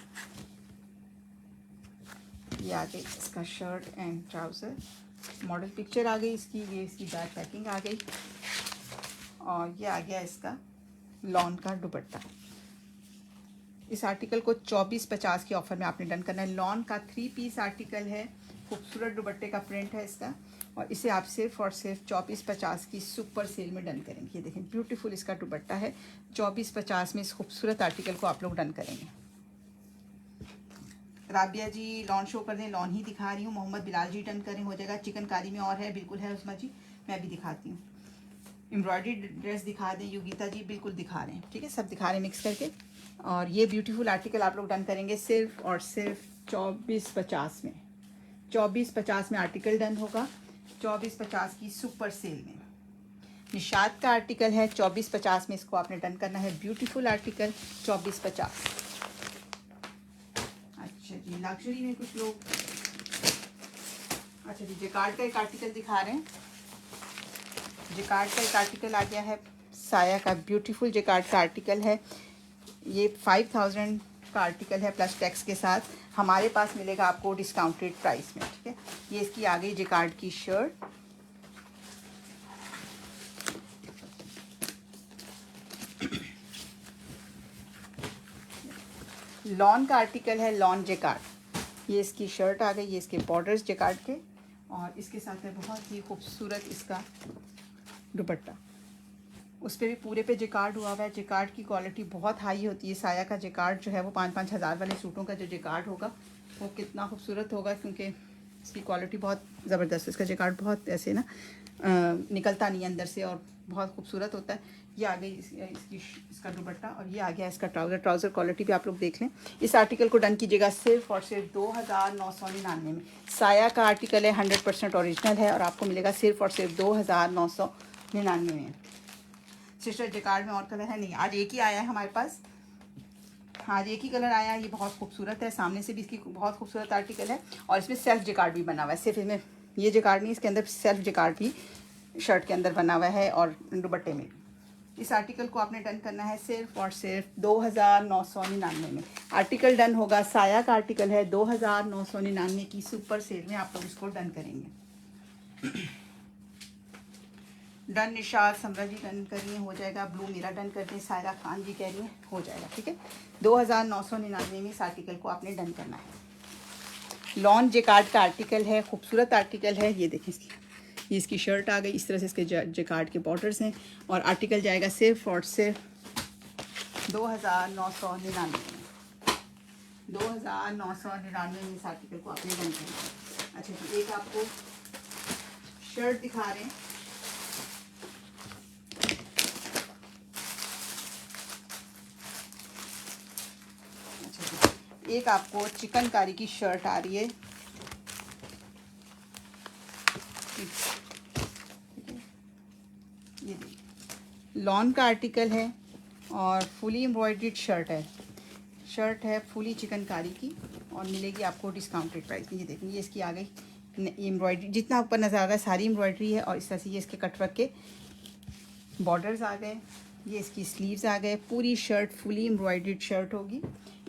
ये आ गई इसका shirt and trouser, model picture आ गई इसकी, ये इसकी बैक पैकिंग आ गई। और ये आ गया इसका लॉन का दुपट्टा। इस आर्टिकल को 2450 की ऑफ़र में आपने डन करना है। लॉन का 3 पीस आर्टिकल है, खूबसूरत दुपट्टे का प्रिंट है इसका, और इसे आप सिर्फ और सिर्फ 2450 की सुपर सेल में डन करेंगे। ये देखें ब्यूटीफुल इसका दुपट्टा है, 2450 में इस खूबसूरत आर्टिकल को आप लोग डन करेंगे। राबिया जी लॉन शो कर दें, लॉन ही दिखा रही हूँ। मोहम्मद बिलाल जी डन करें, हो जाएगा। चिकनकारी में और है, बिल्कुल है उस्मा जी, मैं भी दिखाती हूँ। एम्ब्रॉयडरी ड्रेस दिखा दें, योगिता जी बिल्कुल दिखा रहे हैं, ठीक है, सब दिखा रहे हैं मिक्स करके। और ये ब्यूटीफुल आर्टिकल आप लोग डन करेंगे सिर्फ और सिर्फ 2450 में। 2450 में आर्टिकल डन होगा, 2450 की सुपर सेल में। निशात का आर्टिकल है 2450 में, इसको आपने डन करना है, ब्यूटीफुल आर्टिकल 2450। अच्छा जी, लग्जरी में कुछ लोग, अच्छा जी, जेकार्ड का एक आर्टिकल दिखा रहे हैं। जेकार्ड का एक आर्टिकल आ गया है, साया का ब्यूटीफुल जेकार्ड का आर्टिकल है। ये 5000 का आर्टिकल है प्लस टैक्स के साथ, हमारे पास मिलेगा आपको डिस्काउंटेड प्राइस में, ठीक है। ये इसकी आ गई जेकार्ड की शर्ट। लॉन का आर्टिकल है, लॉन जेकार्ड। ये इसकी शर्ट आ गई, ये इसके बॉर्डर्स जेकार्ड के, और इसके साथ है बहुत ही खूबसूरत इसका दुपट्टा। उस पर भी पूरे पे जेकार्ड हुआ हुआ है। जेकार्ड की क्वालिटी बहुत हाई होती है। साया का जेकार्ड जो है वो 5-5 हज़ार वाले सूटों का जो जेकार्ड होगा वो कितना खूबसूरत होगा, क्योंकि इसकी क्वालिटी बहुत ज़बरदस्त है। इसका जेकार्ड बहुत ऐसे ना निकलता नहीं अंदर से, और बहुत खूबसूरत होता है। ये आ गई इसका दुपट्टा, और ये आ गया इसका ट्राउज़र। ट्राउज़र क्वालिटी भी आप लोग देख लें। इस आर्टिकल को डन कीजिएगा सिर्फ और सिर्फ 2999 में। साया का आर्टिकल है, 100% ओरिजिनल है, और आपको मिलेगा सिर्फ और सिर्फ 2999 में। सिस्टर जेकार्ड में और कलर है नहीं, आज एक ही आया है हमारे पास, आज एक ही कलर आया है। ये बहुत खूबसूरत है, सामने से भी इसकी बहुत खूबसूरत आर्टिकल है, और इसमें सेल्फ जेकार्ड भी बना हुआ है। सिर्फ इसमें ये जेकार्ड नहीं, इसके अंदर सेल्फ जेकार्ड भी शर्ट के अंदर बना हुआ है, और दुपट्टे में। इस आर्टिकल को आपने डन करना है सिर्फ और सिर्फ 2999 में। आर्टिकल डन होगा, साया का आर्टिकल है, 2999 की सुपर सेल में आप लोग इसको डन करेंगे। डन निशात समरा जी डन करिए, हो जाएगा। ब्लू मेरा डन कर दें, सायरा खान जी कह रही हैं, हो जाएगा, ठीक है। 2999 में इस आर्टिकल को आपने डन करना है। लॉन जेकार्ड का आर्टिकल है, खूबसूरत आर्टिकल है। ये देखें, ये इसकी शर्ट आ गई, इस तरह से इसके जेकार्ड के बॉर्डर्स हैं, और आर्टिकल जाएगा सिर्फ और सिर्फ 2999 में। 2999 में इस आर्टिकल को आपने डन करना है। अच्छा जी, एक आपको शर्ट दिखा रहे हैं। अच्छा जी, एक आपको चिकनकारी की शर्ट आ रही है, ये लॉन का आर्टिकल है और फुली एम्ब्रॉयडर्ड शर्ट है फुली चिकनकारी की, और मिलेगी आपको डिस्काउंटेड प्राइस में। ये देखें, ये इसकी आ गई एम्ब्रॉयडरी, जितना ऊपर नज़र आ रहा है सारी एम्ब्रॉयडरी है, और इस तरह से ये इसके कटवर्क के बॉर्डर्स आ गए, ये इसकी स्लीव्स आ गए, पूरी शर्ट फुली एम्ब्रॉयडर्ड शर्ट होगी।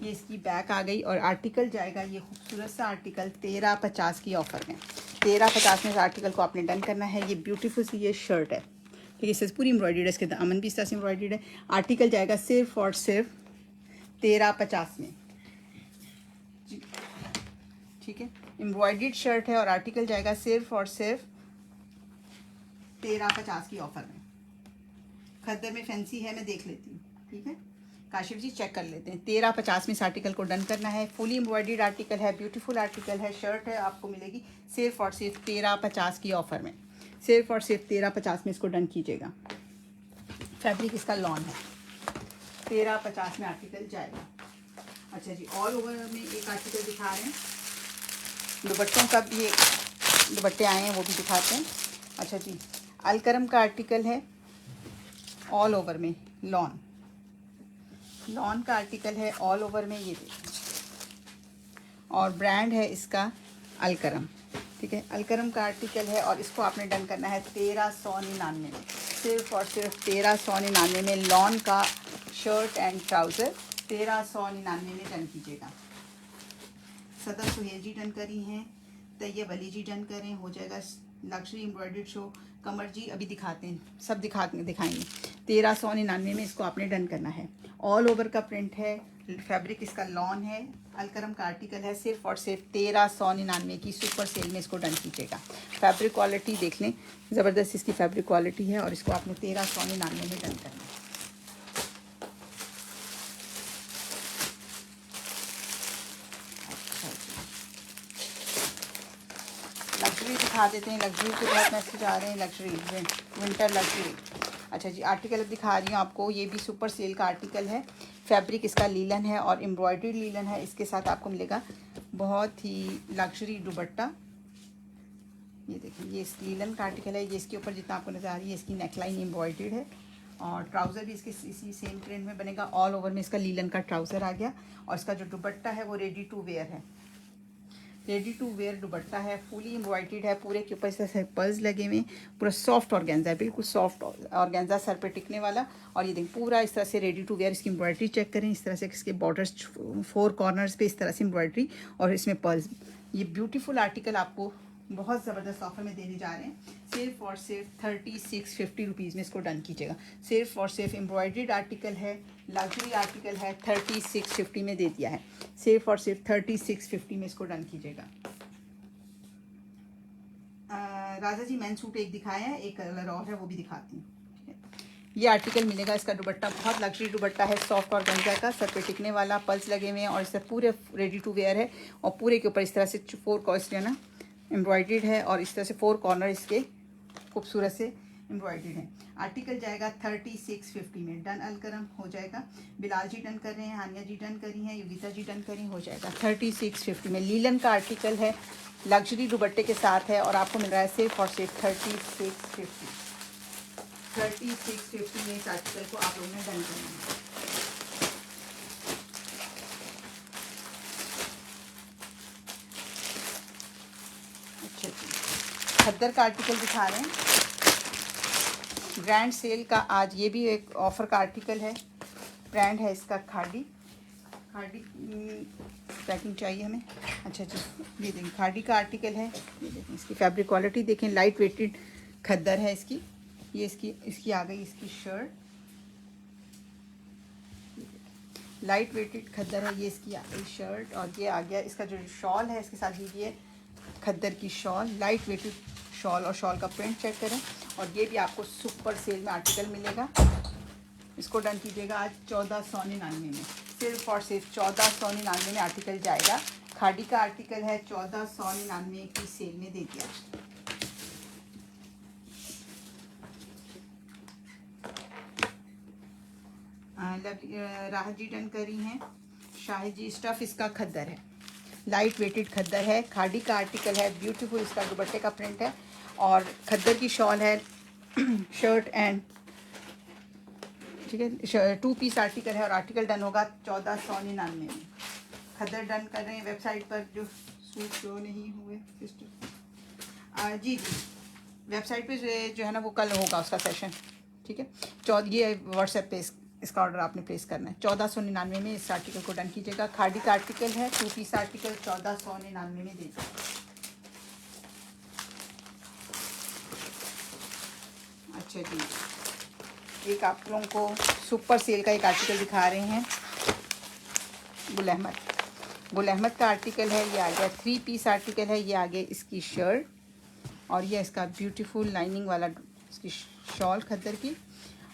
ये इसकी बैक आ गई, और आर्टिकल जाएगा ये खूबसूरत सा आर्टिकल 1350 की ऑफ़र में। 1350 में इस आर्टिकल को आपने डन करना है। ये ब्यूटीफुल सी ये शर्ट है, ठीक है, इससे पूरी एम्ब्रॉयडर्ड है, इसके दामन भी इस तरह से एम्ब्रॉयडर्ड है। आर्टिकल जाएगा सिर्फ और सिर्फ 1350 में, ठीक है। एम्ब्रॉयडर्ड शर्ट है और आर्टिकल जाएगा सिर्फ और सिर्फ 1350 की ऑफ़र में। खद्दर में फैंसी है, मैं देख लेती हूँ, ठीक है। काशिफ जी चेक कर लेते हैं। 1350 में इस आर्टिकल को डन करना है। फुली एम्ब्रॉयडर्ड आर्टिकल है, ब्यूटीफुल आर्टिकल है, शर्ट है, आपको मिलेगी सिर्फ और सिर्फ 1350 की ऑफ़र में। सिर्फ और सिर्फ 1350 में इसको डन कीजिएगा। फैब्रिक इसका लॉन है, 1350 में आर्टिकल जाएगा। अच्छा जी, ऑल ओवर में एक आर्टिकल दिखा रहे हैं, दुपट्टों का भी एक दुपट्टे आए हैं वो भी दिखाते हैं। अच्छा जी, अलकरम का आर्टिकल है, ऑल ओवर में लॉन का आर्टिकल है, ऑल ओवर में, ये देखिए, और ब्रांड है इसका अलकरम, ठीक है। अलकरम का आर्टिकल है और इसको आपने डन करना है 1399 में, सिर्फ और सिर्फ 1399 में। लॉन का शर्ट एंड ट्राउज़र 1399 में डन कीजिएगा। सदर सुहेल जी डन करी हैं, तैयब अली जी डन करें, हो जाएगा। लग्जरी एम्ब्रॉयडर्ड शो, कमर जी अभी दिखाते हैं, सब दिखाएंगे। 1399 में इसको आपने डन करना है। ऑल ओवर का प्रिंट है, फैब्रिक इसका लॉन है, अलकरम का आर्टिकल है, सिर्फ और सिर्फ 1399 की सुपर सेल में इसको डन कीजिएगा। फैब्रिक क्वालिटी देख लें, ज़बरदस्त इसकी फैब्रिक क्वालिटी है, और इसको आपने 1399 में डन करना है। लग्जरी दिखा देते हैं, लग्जरी के बहुत मैसेज आ रहे हैं। Luxury winter luxury. अच्छा जी, आर्टिकल दिखा रही हूँ आपको, ये भी सुपर सेल का आर्टिकल है। फैब्रिक इसका लीलन है और एम्ब्रॉयडर्ड लीलन है। इसके साथ आपको मिलेगा बहुत ही लग्जरी दुपट्टा। ये देखिए, ये इस लीलन का आर्टिकल है, ये इसके ऊपर जितना आपको नज़र आ रही है इसकी नेकलाइन एम्ब्रॉयडर्ड है, और ट्राउज़र भी इसके इसी सेम प्रिंट में बनेगा। ऑल ओवर में इसका लीलन का ट्राउज़र आ गया, और इसका जो दुपट्टा है वो रेडी टू वेयर है, रेडी टू वेयर दुपट्टा है, फुली एम्ब्रॉयडर्ड है, पूरे के ऊपर से पर्ल्स लगे हुए, पूरा सॉफ्ट ऑर्गेन्जा है, बिल्कुल सॉफ्ट ऑर्गेन्जा सर पे टिकने वाला। और ये देखिए पूरा इस तरह से रेडी टू वेयर। इसकी एम्ब्रॉयडरी चेक करें, इस तरह से इसके बॉर्डर्स 4 कॉर्नर्स पे इस तरह से एम्ब्रॉयडरी, और इसमें पर्ल्स। ये ब्यूटीफुल आर्टिकल आपको बहुत ज़बरदस्त ऑफर में देने जा रहे हैं, सिर्फ और सिर्फ 3650 रुपीज़ में इसको डन कीजिएगा। सिर्फ और सिर्फ एम्ब्रॉयडर्ड आर्टिकल है, लग्जरी आर्टिकल है, 3650 में दे दिया है। सिर्फ और सिर्फ 3650 में इसको डन कीजिएगा। राजा जी मैन सूट एक दिखाया है, एक कलर और है वो भी दिखाती हूँ। ये आर्टिकल मिलेगा, इसका दुपट्टा बहुत लग्जरी दुपट्टा है, सॉफ्ट ऑर्गेन्जा का, सर पे टिकने वाला, पल्स लगे हुए हैं, और इससे पूरे रेडी टू वेयर है, और पूरे के ऊपर इस तरह से 4 कॉस्ट है ना एम्ब्रॉयडर्ड है, और इस तरह से 4 कॉर्नर इसके खूबसूरत से एम्ब्रॉयडर्ड है। आर्टिकल जाएगा 3650 में। डन अलकरम हो जाएगा। बिलाल जी डन कर रहे हैं, हानिया जी डन करी हैं, योगिता जी डन करी, हो जाएगा 3650 में। लीलन का आर्टिकल है, लग्जरी दुपट्टे के साथ है, और आपको मिल रहा है सिर्फ और सिर्फ 3650। 3650 में इस आर्टिकल को आप लोगों ने डन करना है। अच्छा जी, खद्दर का आर्टिकल दिखा रहे हैं, ग्रैंड सेल का। आज ये भी एक ऑफ़र का आर्टिकल है, ब्रांड है इसका खाड़ी पैकिंग चाहिए हमें। अच्छा जी, ये देखिए खाड़ी का आर्टिकल है, ये देखें इसकी फैब्रिक क्वालिटी देखें, लाइट वेटेड खद्दर है इसकी। ये इसकी आ गई इसकी शर्ट, लाइट वेटेड खद्दर है, ये इसकी आ गई शर्ट, और ये आ गया इसका जो शॉल है इसके साथ दीजिए खद्दर की शॉल, लाइट वेटेड शॉल, और शॉल का प्रिंट चेक करें। और ये भी आपको सुपर सेल में आर्टिकल मिलेगा, इसको डन कीजिएगा आज 1499 में। सिर्फ और सिर्फ 1499 में आर्टिकल जाएगा। खाड़ी का आर्टिकल है, 1499 की सेल में दे दिया। राहत जी डन करी हैं। शाहिद जी स्टफ़ इसका खद्दर है, लाइट वेटेड खद्दर है, खादी का आर्टिकल है, ब्यूटीफुल इसका दुपट्टे का प्रिंट है और खद्दर की शॉल है, शर्ट एंड ठीक है 2 पीस आर्टिकल है और आर्टिकल डन होगा 1499 में। खद्दर डन कर रहे हैं वेबसाइट पर, जो सूट शो नहीं हुए सिस्टर जी वेबसाइट पे जो है ना वो कल होगा उसका सेशन, ठीक है। ये व्हाट्सएप पे इसका ऑर्डर आपने प्लेस करना है। 1499 में इस आर्टिकल को डन कीजिएगा। खादी का आर्टिकल है, 2 पीस आर्टिकल 1499 में दीजिए। अच्छा जी, एक आप लोगों को सुपर सेल का एक आर्टिकल दिखा रहे हैं। गुल अहमद का आर्टिकल है, ये आ गया 3 पीस आर्टिकल है। ये आगे इसकी शर्ट और ये इसका ब्यूटीफुल लाइनिंग वाला इसकी शॉल खद्दर की,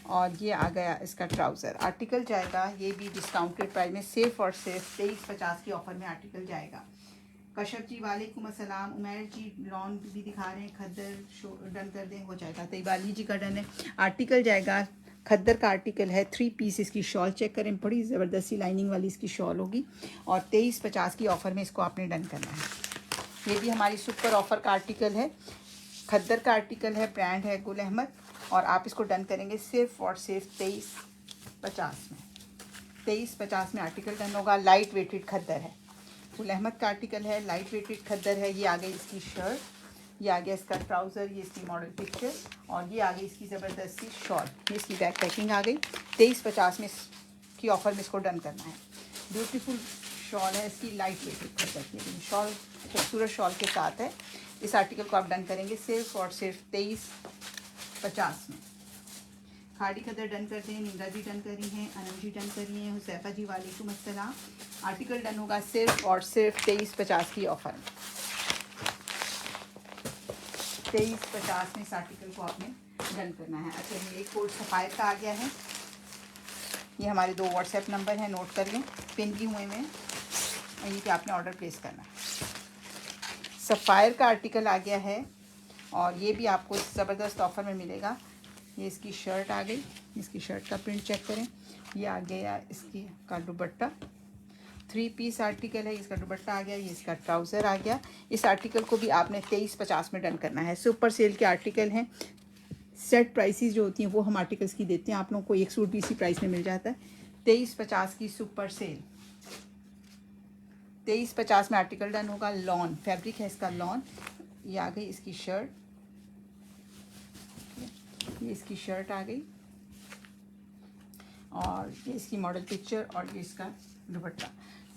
और ये आ गया इसका ट्राउज़र। आर्टिकल जाएगा ये भी डिस्काउंटेड प्राइस में, सिर्फ और सिर्फ 2350 की ऑफ़र में आर्टिकल जाएगा। कश्यप जी वालेकुम अस्सलाम। उमैर जी लॉन भी दिखा रहे हैं, खद्दर शो डन कर दें, हो जाएगा। तैबाली जी का डन है, आर्टिकल जाएगा खद्दर का आर्टिकल है, 3 पीस इसकी शॉल चेक करें, बड़ी ज़बरदस्ती लाइनिंग वाली इसकी शॉल होगी और 2350 की ऑफ़र में इसको आपने डन करना है। ये भी हमारी सुपर ऑफ़र का आर्टिकल है, खद्दर का आर्टिकल है, ब्रांड है गुल अहमद और आप इसको डन करेंगे सिर्फ और सिर्फ 2350 में। 2350 में आर्टिकल डन होगा। लाइट वेटेड खद्दर है, गुल अहमद का आर्टिकल है, लाइट वेटेड खद्दर है। ये आ गई इसकी शर्ट, ये आ गया इसका ट्राउज़र, ये इसकी मॉडल पिक्चर और ये आ गई इसकी ज़बरदस्ती शॉल, ये इसकी बैक पैकिंग आ गई। 2350 में की ऑफ़र में इसको डन करना है। ब्यूटीफुल शॉल है इसकी, लाइट वेटेड खद्दर की शॉल, खूबसूरत शॉल के साथ है। इस आर्टिकल को आप डन करेंगे सिर्फ और सिर्फ 2350 में। खादी खद्दर डन करते हैं, नींदा जी डन करी हैं, अनम जी डन करी हैं, हुसैफा जी वालेकुम अस्सलाम। आर्टिकल डन होगा सिर्फ और सिर्फ 2350 की ऑफ़र में। 2350 में इस आर्टिकल को आपने डन करना है। अच्छा, ये एक कोड सफ़ायर का आ गया है, ये हमारे 2 व्हाट्सएप नंबर हैं, नोट कर लें, पिन भी हुए में, यहीं पे आपने ऑर्डर प्लेस करना है। सफ़ायर का आर्टिकल आ गया है और ये भी आपको ज़बरदस्त ऑफ़र में मिलेगा। ये इसकी शर्ट आ गई, इसकी शर्ट का प्रिंट चेक करें, ये आ गया इसकी का दुपट्टा, 3 पीस आर्टिकल है, इसका दुपट्टा आ गया, ये इसका ट्राउज़र आ गया। इस आर्टिकल को भी आपने 2350 में डन करना है। सुपर सेल के आर्टिकल हैं, सेट प्राइसेस जो होती हैं वो हम आर्टिकल्स की देते हैं, आप लोगों को एक सूट भी इसी प्राइस में मिल जाता है। 2350 की सुपर सेल, 2350 में आर्टिकल डन होगा। लॉन फैब्रिक है इसका, लॉन, ये आ गई इसकी शर्ट, ये इसकी शर्ट आ गई और ये इसकी मॉडल पिक्चर और ये इसका दुपट्टा।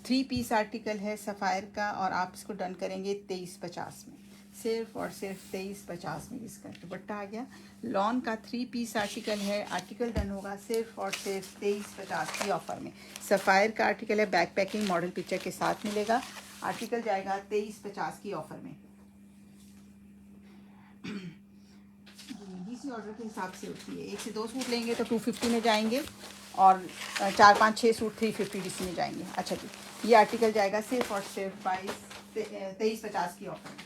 3 पीस आर्टिकल है सफ़ायर का और आप इसको डन करेंगे 2350 में, सिर्फ और सिर्फ 2350 में। इसका दुपट्टा आ गया। लॉन का 3 पीस आर्टिकल है, आर्टिकल डन होगा सिर्फ और सिर्फ 2350 की ऑफ़र में। सफ़ायर का आर्टिकल है, बैक पैकिंग मॉडल पिक्चर के साथ मिलेगा। आर्टिकल जाएगा 2350 की ऑफ़र में। इसी ऑर्डर के हिसाब से होती है, 1 से 2 सूट लेंगे तो 250 में जाएंगे और 4, 5, 6 सूट 350 डिस में जाएंगे। अच्छा जी, ये आर्टिकल जाएगा सिर्फ और सिर्फ 2350 की ऑफर में।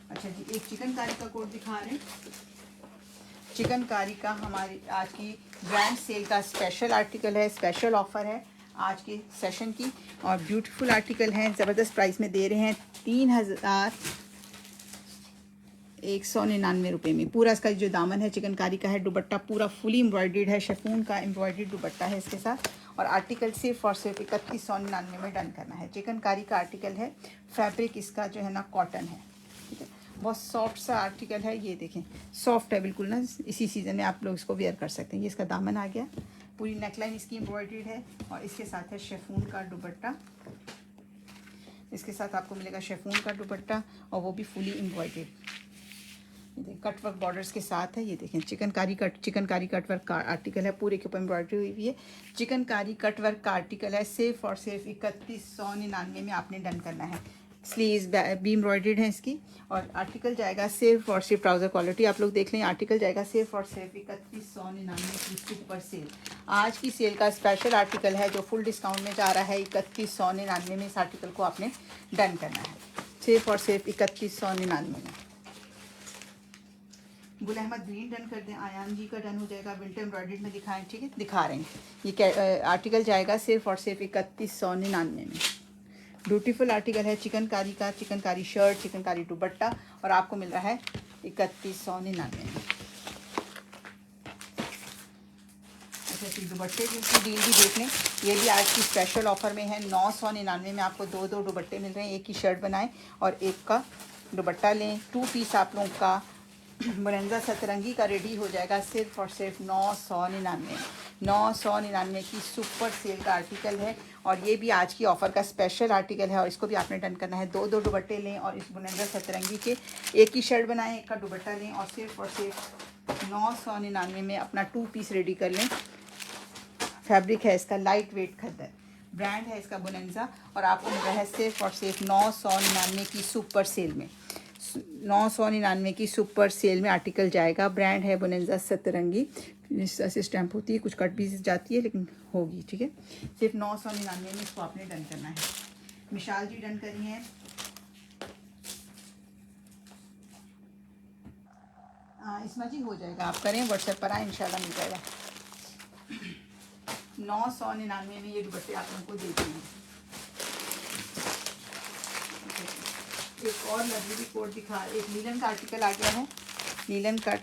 अच्छा जी, एक चिकनकारी का कोड दिखा रहे हैं। चिकनकारी का हमारी आज की ब्रांड सेल का स्पेशल आर्टिकल है, स्पेशल ऑफ़र है आज के सेशन की और ब्यूटीफुल आर्टिकल हैं, ज़बरदस्त प्राइस में दे रहे हैं 3199 रुपये में। पूरा इसका जो दामन है चिकनकारी का है, दुपट्टा पूरा फुली एम्ब्रॉयडर्ड है, शिफॉन का एम्ब्रॉयडर्ड दुपट्टा है इसके साथ और आर्टिकल सिर्फ और सिर्फ 3199 में डन करना है। चिकनकारी का आर्टिकल है, फैब्रिक इसका जो है ना कॉटन है, ठीक है, बहुत सॉफ्ट सा आर्टिकल है। ये देखें सॉफ्ट है बिल्कुल ना, इसी सीज़न में आप लोग इसको वेयर कर सकते हैं। ये इसका दामन आ गया, पूरी नेकलाइन इसकी एम्ब्रॉयडर्ड है और इसके साथ है शिफॉन का दुपट्टा। इसके साथ आपको मिलेगा शिफॉन का दुपट्टा और वो भी fully embroidered, cut work borders के साथ है। ये देखें चिकनकारी कट वर्क का आर्टिकल है, पूरे के ऊपर एम्ब्रॉयडरी हुई हुई है। चिकनकारी कट वर्क का आर्टिकल है, सिर्फ और सिर्फ 3199 में आपने डन करना है। स्लीव्स भी एम्ब्रॉयडर्ड है इसकी और आर्टिकल जाएगा सिर्फ और सिर्फ, ट्राउज़र क्वालिटी आप लोग देख लें, आर्टिकल जाएगा सिर्फ और सिर्फ 3199 की सुपर सेल। आज की सेल का स्पेशल आर्टिकल है जो फुल डिस्काउंट में जा रहा है 3199 में। इस आर्टिकल को आपने डन करना है सिर्फ और सिर्फ 3199 में। गुल अहमद ग्रीन डन कर दें, आयान जी का डन हो जाएगा, विंटर एम्ब्रॉयडरी में दिखाएं, ठीक है दिखा रहे हैं। ये आर्टिकल जाएगा सिर्फ और सिर्फ 3199 में। ब्यूटीफुल आर्टिकल है, चिकनकारी का, चिकनकारी शर्ट, चिकनकारी दुपट्टा, और आपको मिल रहा है 3199 में। अच्छा जी, दुपट्टे की डील भी देख लें, ये भी आज की स्पेशल ऑफर में है। 999 में आपको दो दुपट्टे मिल रहे हैं। एक ही शर्ट बनाएं और एक का दुपट्टा लें। 2 पीस आप लोगों का बुरंजा सतरंगी का रेडी हो जाएगा सिर्फ और सिर्फ 999 की सुपर सेल का आर्टिकल है। और ये भी आज की ऑफ़र का स्पेशल आर्टिकल है, और इसको भी आपने डन करना है। दो दुपट्टे लें और इस बुरंजा सतरंगी के एक ही शर्ट बनाएं, एक का दुपट्टा लें, और सिर्फ 999 में अपना 2 पीस रेडी कर लें। फैब्रिक है इसका लाइट वेट खद्दर, ब्रांड है इसका बुनंजा, और आपको मिल रहा है सिर्फ और सिर्फ 999 की सुपर सेल में। 999 की सुपर सेल में आर्टिकल जाएगा। ब्रांड है बुनंजा सतरंगी, इस तरह से स्टैम्प होती है, कुछ कट पीस जाती है लेकिन होगी, ठीक है। सिर्फ 999 में इसको आपने डन करना है। मिशाल जी डन करी हैं, इसमें जी हो जाएगा, आप करें व्हाट्सएप पर आए, इंशाल्लाह मिल जाएगा। 999 में ये दुपट्टे आप लोगों को देते हैं। एक और लग्जरी कोट दिखा, एक लीलन का आर्टिकल आ गया है, लीलन का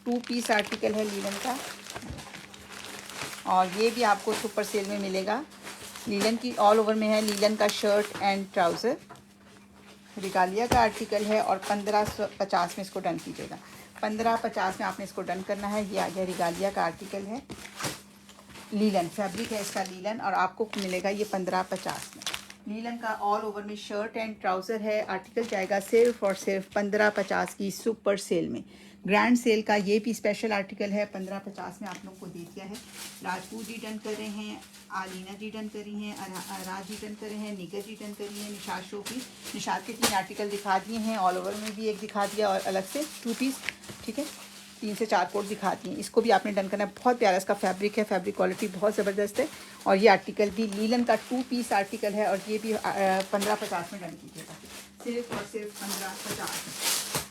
2 पीस आर्टिकल है लीलन का, और ये भी आपको सुपर सेल में मिलेगा। लीलन की ऑल ओवर में है, लीलन का शर्ट एंड ट्राउज़र, रिगालिया का आर्टिकल है, और 1550 में इसको डन कीजिएगा। 1550 में आपने इसको डन करना है। ये आ गया रिगालिया का आर्टिकल है, लीलन फैब्रिक है इसका लीलन, और आपको मिलेगा ये 1550 में। नीलन का ऑल ओवर में शर्ट एंड ट्राउज़र है। आर्टिकल जाएगा सिर्फ और सिर्फ 1550 की सुपर सेल में। ग्रैंड सेल का ये भी स्पेशल आर्टिकल है, 1550 में आप लोग को दे दिया है। राजपूत जी डन कर रहे हैं, आलीना जी डन करी हैं, राज जी डन कर रहे हैं, निगर जी डन करी हैं, निशात शोफी, निशात के 3 आर्टिकल दिखा दिए हैं, ऑल ओवर में भी एक दिखा दिया और अलग से 2 पीस, ठीक है 3 से 4 कोट दिखा दिए। इसको भी आपने डन करना है। बहुत प्यारा इसका फैब्रिक है, फैब्रिक क्वालिटी बहुत ज़बरदस्त है। और ये आर्टिकल भी लीलन का 2 पीस आर्टिकल है, और ये भी 1550 में डन कीजिएगा, सिर्फ और सिर्फ 1550।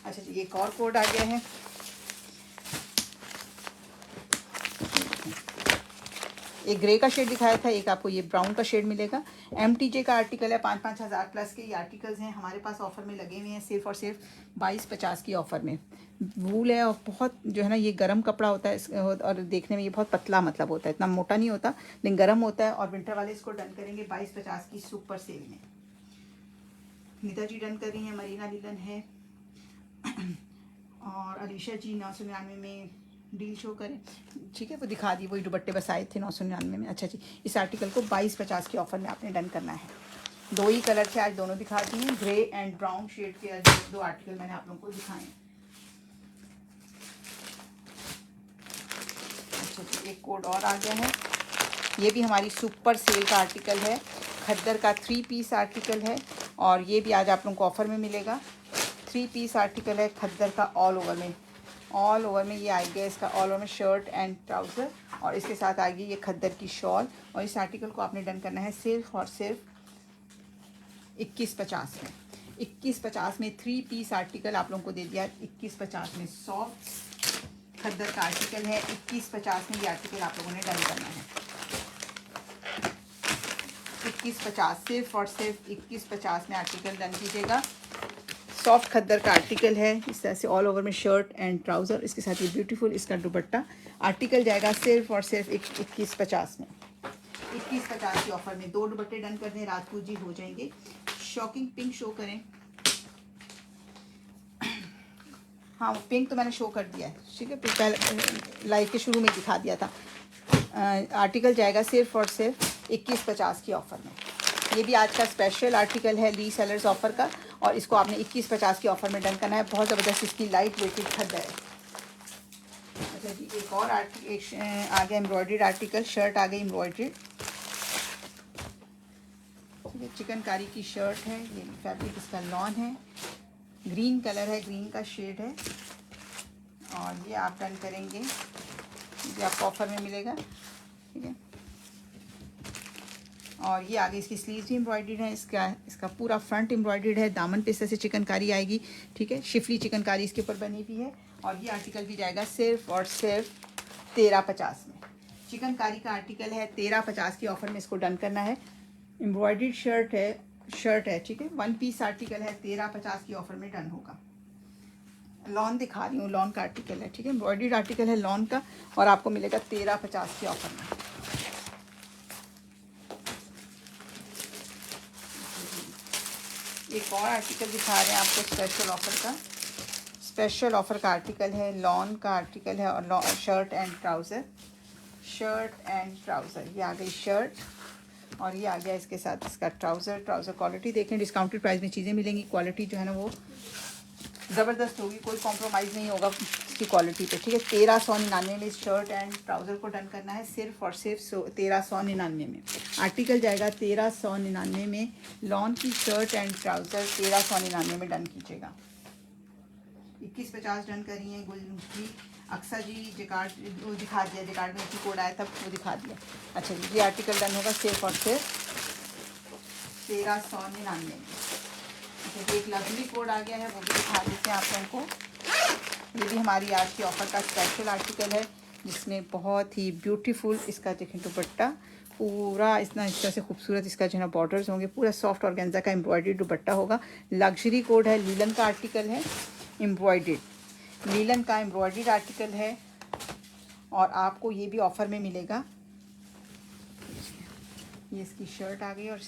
अच्छा जी, एक और कोड आ गया है, एक ग्रे का शेड दिखाया था, एक आपको ये ब्राउन का शेड मिलेगा। MTJ का आर्टिकल है, 5-5 हज़ार प्लस के ये आर्टिकल्स हैं हमारे पास ऑफ़र में लगे हुए हैं, सिर्फ और सिर्फ 2250 की ऑफ़र में। वूल है, और बहुत जो है ना ये गर्म कपड़ा होता है, और देखने में ये बहुत पतला मतलब होता है, इतना मोटा नहीं होता लेकिन गर्म होता है। और विंटर वाले इसको डन करेंगे 2250 की सुपर सेल में। नीता जी डन कर रही हैं, मरीना लीलन है, और अलीशा जी 999 में डील शो करें, ठीक है वो दिखा दी, वही दुपट्टे बस आए थे 999 में। अच्छा जी, इस आर्टिकल को 2250 की ऑफ़र में आपने डन करना है। 2 ही कलर थे आज, दोनों दिखा दी हैं, ग्रे एंड ब्राउन शेड के 2 आर्टिकल मैंने आप लोगों को दिखाए हैं। अच्छा जी, एक कोड और आ गया है, ये भी हमारी सुपर सेल का आर्टिकल है, खद्दर का 3 पीस आर्टिकल है, और ये भी आज आप लोगों को ऑफ़र में मिलेगा। 3 पीस आर्टिकल है खद्दर का, ऑल ओवर में ये आएगा, इसका ऑल ओवर में शर्ट एंड ट्राउज़र, और इसके साथ आएगी ये खद्दर की शॉल। और इस आर्टिकल को आपने डन करना है सिर्फ और सिर्फ 2150 में। 2150 में 3 पीस आर्टिकल आप लोगों को दे दिया, 2150 में सॉफ्ट खद्दर का आर्टिकल है। 2150 में ये आर्टिकल आप लोगों ने डन करना है। 2150, सिर्फ और सिर्फ 2150 में आर्टिकल डन कीजिएगा। सॉफ्ट खद्दर का आर्टिकल है, इस तरह से ऑल ओवर में शर्ट एंड ट्राउज़र, इसके साथ ये ब्यूटीफुल इसका दुपट्टा। आर्टिकल जाएगा सिर्फ और सिर्फ 2150 में। 2150 की ऑफ़र में 2 दुपट्टे डन कर दें, राजपूत जी हो जाएंगे। शॉकिंग पिंक शो करें, हाँ वो पिंक तो मैंने शो कर दिया है, ठीक है पहले लाइव के शुरू में दिखा दिया था। आर्टिकल जाएगा सिर्फ और सिर्फ 2150 की ऑफ़र में। ये भी आज का स्पेशल आर्टिकल है ली सेलर्स ऑफ़र का, और इसको आपने 2150 की ऑफ़र में डन करना है। बहुत ज़बरदस्त इसकी लाइट वेटेड खद्दर है। अच्छा जी, एक और आ गया एम्ब्रॉयडर्ड आर्टिकल, शर्ट आ गई एम्ब्रॉयडर्ड, ठीक है चिकनकारी की शर्ट है, ये फैब्रिक इसका लॉन है, ग्रीन कलर है, ग्रीन का शेड है, और ये आप डन करेंगे, ये आपको ऑफ़र में मिलेगा, ठीक है और ये आगे इसकी स्लीव्स भी एम्ब्रॉयडर्ड है, इसका पूरा फ्रंट एम्ब्रॉयडर्ड है, दामन पे इस तरह से चिकनकारी आएगी, ठीक है, शिफली चिकनकारी इसके ऊपर बनी हुई है। और ये आर्टिकल भी जाएगा सिर्फ और सिर्फ 1350 में। चिकनकारी का आर्टिकल है, 1350 की ऑफर में इसको डन करना है। एम्ब्रॉयडर्ड शर्ट है, ठीक है, 1 पीस आर्टिकल है, 1350 की ऑफर में डन होगा। लॉन दिखा रही हूँ, लॉन का आर्टिकल है, ठीक है, एम्ब्रॉयडर्ड आर्टिकल है लॉन का, और आपको मिलेगा 1350 की ऑफर में। एक और आर्टिकल दिखा रहे हैं आपको स्पेशल ऑफर का। स्पेशल ऑफर का आर्टिकल है, लॉन का आर्टिकल है, और शर्ट एंड ट्राउज़र, ये आ गई शर्ट, और ये आ गया इसके साथ इसका ट्राउज़र क्वालिटी देखें, डिस्काउंटेड प्राइस में चीज़ें मिलेंगी, क्वालिटी जो है ना वो ज़बरदस्त होगी, कोई कॉम्प्रोमाइज़ नहीं होगा इसकी क्वालिटी पे, ठीक है। 1399 में इस शर्ट एंड ट्राउज़र को डन करना है, सिर्फ और सिर्फ 1399 में। आर्टिकल जाएगा 1399 में, लॉन की शर्ट एंड ट्राउज़र 1399 में डन कीजिएगा। 2150 डन करी है गुल की अक्सा जी, जिकार्ड वो दिखा दिया, जिकार्ड में की कोड आया था वो दिखा दिया। अच्छा जी, ये आर्टिकल डन होगा सिर्फ और सिर्फ 1399 में। अच्छा, एक लवली कोड आ गया है, वो भी दिखा देते हैं आप लोगों को। ये भी हमारी आज की ऑफ़र का स्पेशल आर्टिकल है, जिसमें बहुत ही ब्यूटीफुल इसका देखें दुपट्टा, पूरा इतना इस तरह से खूबसूरत इसका जो है बॉर्डर्स होंगे, पूरा सॉफ्ट ऑर्गेन्जा का एम्ब्रॉयडर्ड दुपट्टा होगा। लग्जरी कोड है, लीलन का आर्टिकल है, एम्ब्रॉयडर्ड लीलन का एम्ब्रॉयडर्ड आर्टिकल है, और आपको ये भी ऑफ़र में मिलेगा। ये इसकी शर्ट आ गई, और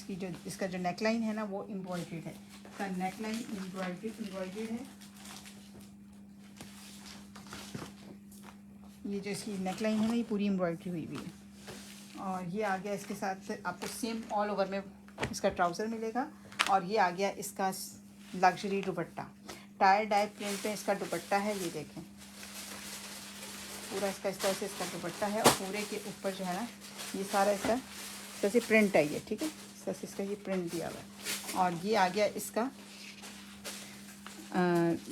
इसका जो नेकलाइन है ना वो एम्ब्रॉयडर्ड है, इसका नेकलाइन एम्ब्रॉयडर्ड है। ये जो इसकी नेकलाइन है ना ये पूरी एम्ब्रॉयडरी हुई है। और ये आ गया इसके साथ आपको सेम ऑल ओवर में इसका ट्राउज़र मिलेगा, और ये आ गया इसका luxury dupatta, tie dye print में इसका दुपट्टा है, ये देखें पूरा इसका इस तरह से इसका दुपट्टा है, और पूरे के ऊपर जो है ना ये सारा इसका इस तरह से प्रिंट है, ये ठीक है, इस तरह से इसका ये प्रिंट दिया हुआ है। और ये आ गया इसका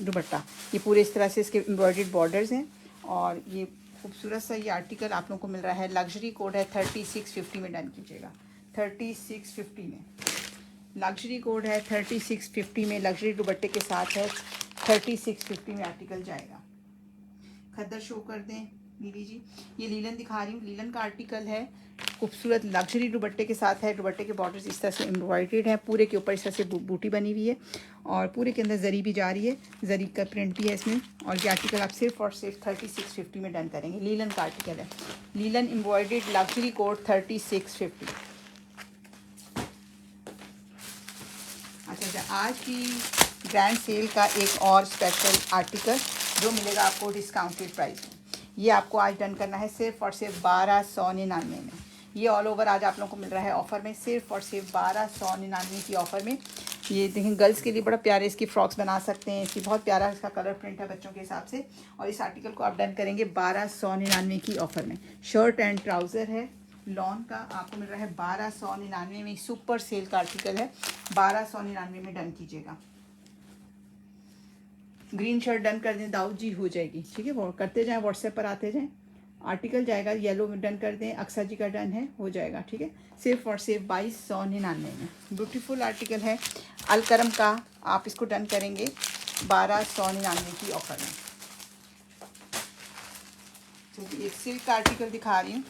दुपट्टा, ये पूरे इस तरह से इसके एम्ब्रॉयडर्ड बॉर्डर्स हैं, और ये खूबसूरत सा ये आर्टिकल आप लोगों को मिल रहा है। लग्जरी कोड है 3650 में डन कीजिएगा, 3650 में लग्जरी कोड है, 3650 में लग्जरी दुपट्टे के साथ है, 3650 में आर्टिकल जाएगा। खद्दर शो कर दें दीदी जी, ये लीलन दिखा रही हूँ, लीलन का आर्टिकल है, खूबसूरत लग्जरी दुपट्टे के साथ है। दुपट्टे के बॉर्डर्स इस तरह से एम्ब्रॉयडर्ड है, पूरे के ऊपर इस तरह से बूटी बनी हुई है, और पूरे के अंदर जरी भी जा रही है, जरी का प्रिंट भी है इसमें। और ये आर्टिकल आप सिर्फ और सिर्फ 3650 में डन करेंगे। लीलन का आर्टिकल है, लीलन एम्ब्रॉयडर्ड लग्जरी कोड 3650। अच्छा, आज की ग्रैंड सेल का एक और स्पेशल आर्टिकल जो मिलेगा आपको डिस्काउंटेड प्राइस में, ये आपको आज डन करना है सिर्फ और सिर्फ 1299 में। ये ऑल ओवर आज आप लोगों को मिल रहा है ऑफ़र में, सिर्फ और सिर्फ 1299 की ऑफ़र में। ये देखें, गर्ल्स के लिए बड़ा प्यारे इसकी फ्रॉक्स बना सकते हैं, इसकी बहुत प्यारा इसका कलर प्रिंट है बच्चों के हिसाब से। और इस आर्टिकल को आप डन करेंगे 1299 की ऑफ़र में। शर्ट एंड ट्राउज़र है लॉन का, आपको मिल रहा है 1299 में। सुपर सेल का आर्टिकल है, 1299 में डन कीजिएगा। ग्रीन शर्ट डन कर दें, दाऊद जी हो जाएगी, ठीक है, वो करते जाएं, व्हाट्सएप पर आते जाएं। आर्टिकल जाएगा येलो में डन कर दें, अक्सा जी का डन है, हो जाएगा, ठीक है, सिर्फ और सिर्फ 2299 में। ब्यूटीफुल आर्टिकल है अलकरम का, आप इसको डन करेंगे 1299 की ऑफर में। तो एक सिल्क का आर्टिकल दिखा रही हूँ,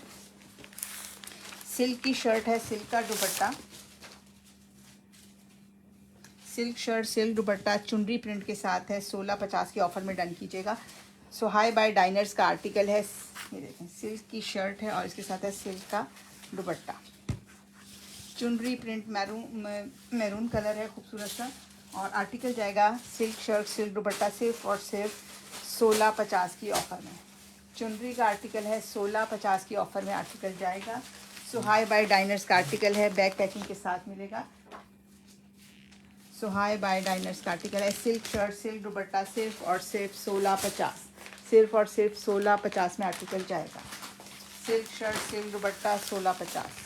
सिल्क की शर्ट है, सिल्क का दुपट्टा, सिल्क शर्ट सिल्क दुपट्टा चुनरी प्रिंट के साथ है, 1650 की ऑफर में डन कीजिएगा। सो हाई बाय डाइनर्स का आर्टिकल है, ये देखें सिल्क की शर्ट है और इसके साथ है सिल्क का दुपट्टा, चुनरी प्रिंट मैरून कलर है खूबसूरत सा। और आर्टिकल जाएगा सिल्क शर्ट सिल्क दुपट्टा सिर्फ और सिर्फ 1650 की ऑफ़र में। चुनरी का आर्टिकल है, 1650 की ऑफ़र में आर्टिकल जाएगा। सो हाई बाय डाइनर्स का आर्टिकल है, बैक पैकिंग के साथ मिलेगा। सो हाई बाय डाइनर्स का आर्टिकल है, सिल्क शर्ट सिल्क दुपट्टा सिर्फ और सिर्फ 1650, सिर्फ और सिर्फ 1650 में आर्टिकल जाएगा। सिल्क शर्ट सिल्क दुपट्टा 1650।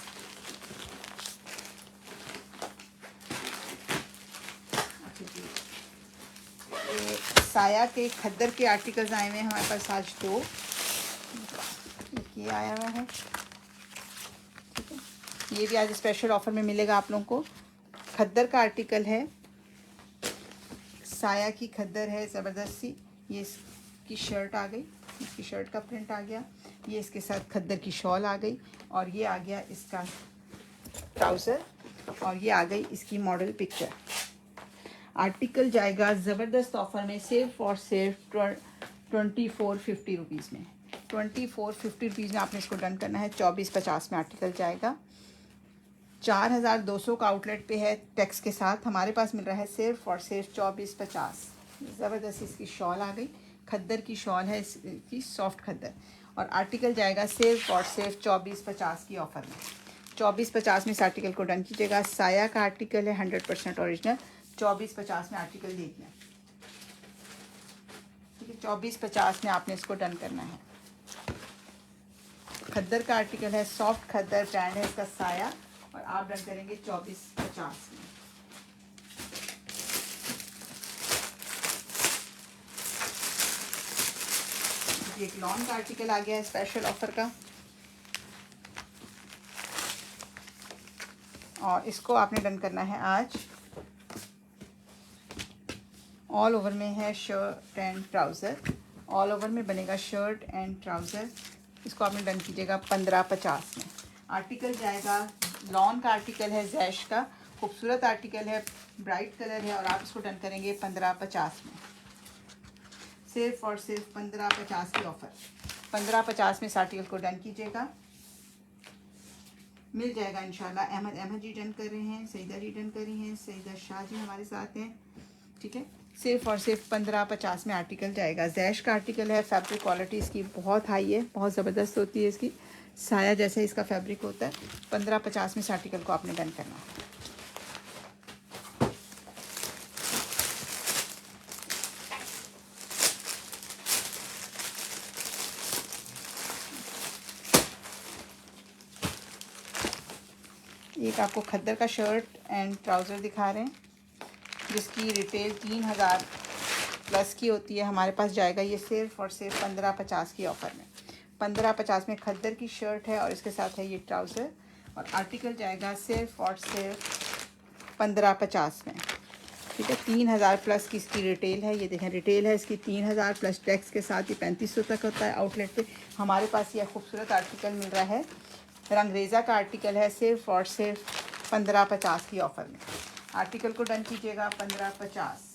साया के खद्दर के आर्टिकल्स आए हुए हैं हमारे पास आज दो, ये आया हुआ है, ठीक है, ये भी आज स्पेशल ऑफर में मिलेगा आप लोगों को। खद्दर का आर्टिकल है, साया की खद्दर है ज़बरदस्त सी। ये इसकी शर्ट आ गई, इसकी शर्ट का प्रिंट आ गया, ये इसके साथ खद्दर की शॉल आ गई, और ये आ गया इसका ट्राउज़र, और ये आ गई इसकी मॉडल पिक्चर। आर्टिकल जाएगा ज़बरदस्त ऑफर में सिर्फ और सिर्फ 2450 रुपीज़ में। 2450 रुपीज़ में आपने इसको डन करना है। 2450 में आर्टिकल जाएगा। 4200 का आउटलेट पे है टैक्स के साथ, हमारे पास मिल रहा है सिर्फ और सिर्फ 2450। ज़बरदस्त इसकी शॉल आ गई, खद्दर की शॉल है इसकी, सॉफ्ट खद्दर, और आर्टिकल जाएगा सिर्फ और सिर्फ 2450 की ऑफ़र में। 2450 में इस आर्टिकल को डन कीजिएगा। साया का आर्टिकल है 100% ओरिजिनल, 2450 में आर्टिकल दे दिया। ठीक है, 2450 में आपने इसको डन करना है। खद्दर का आर्टिकल है, सॉफ्ट खद्दर ब्रांड है इसका साया, और आप डन करेंगे 2450 में। एक लॉन का आर्टिकल आ गया है स्पेशल ऑफर का, और इसको आपने डन करना है आज। ऑल ओवर में है shirt and trouser, all over में बनेगा शर्ट एंड ट्राउज़र। इसको आपने डन कीजिएगा 1550 में। आर्टिकल जाएगा, लॉन का आर्टिकल है, जैश का खूबसूरत आर्टिकल है, ब्राइट कलर है, और आप इसको डन करेंगे 1550 में। सिर्फ और सिर्फ 1550 की ऑफ़र। 1550 में इस आर्टिकल को डन कीजिएगा, मिल जाएगा इंशाल्लाह। अहमद जी डन कर रहे हैं, सईदा जी डन कर रही हैं, सईदा शाह जी हमारे साथ हैं। ठीक है, सिर्फ और सिर्फ 1550 में आर्टिकल जाएगा। जैश का आर्टिकल है, फैब्रिक क्वालिटी इसकी बहुत हाई है, बहुत ज़बरदस्त होती है इसकी, साया जैसे इसका फैब्रिक होता है। 1550 में इस आर्टिकल को आपने डन करना है। एक आपको खद्दर का शर्ट एंड ट्राउज़र दिखा रहे हैं, जिसकी रिटेल 3000 प्लस की होती है, हमारे पास जाएगा ये सिर्फ और सिर्फ 1550 की ऑफ़र में। 1550 में खद्दर की शर्ट है, और इसके साथ है ये ट्राउज़र, और आर्टिकल जाएगा सिर्फ और सिर्फ 1550 में। ठीक है, 3000 प्लस की इसकी रिटेल है। ये देखें, रिटेल है इसकी 3000 प्लस टैक्स के साथ ये 3500 तक होता है आउटलेट पे। हमारे पास ये खूबसूरत आर्टिकल मिल रहा है, रंगरेज़ा का आर्टिकल है, सिर्फ और सिर्फ 1550 की ऑफ़र में। आर्टिकल को डन कीजिएगा 1550।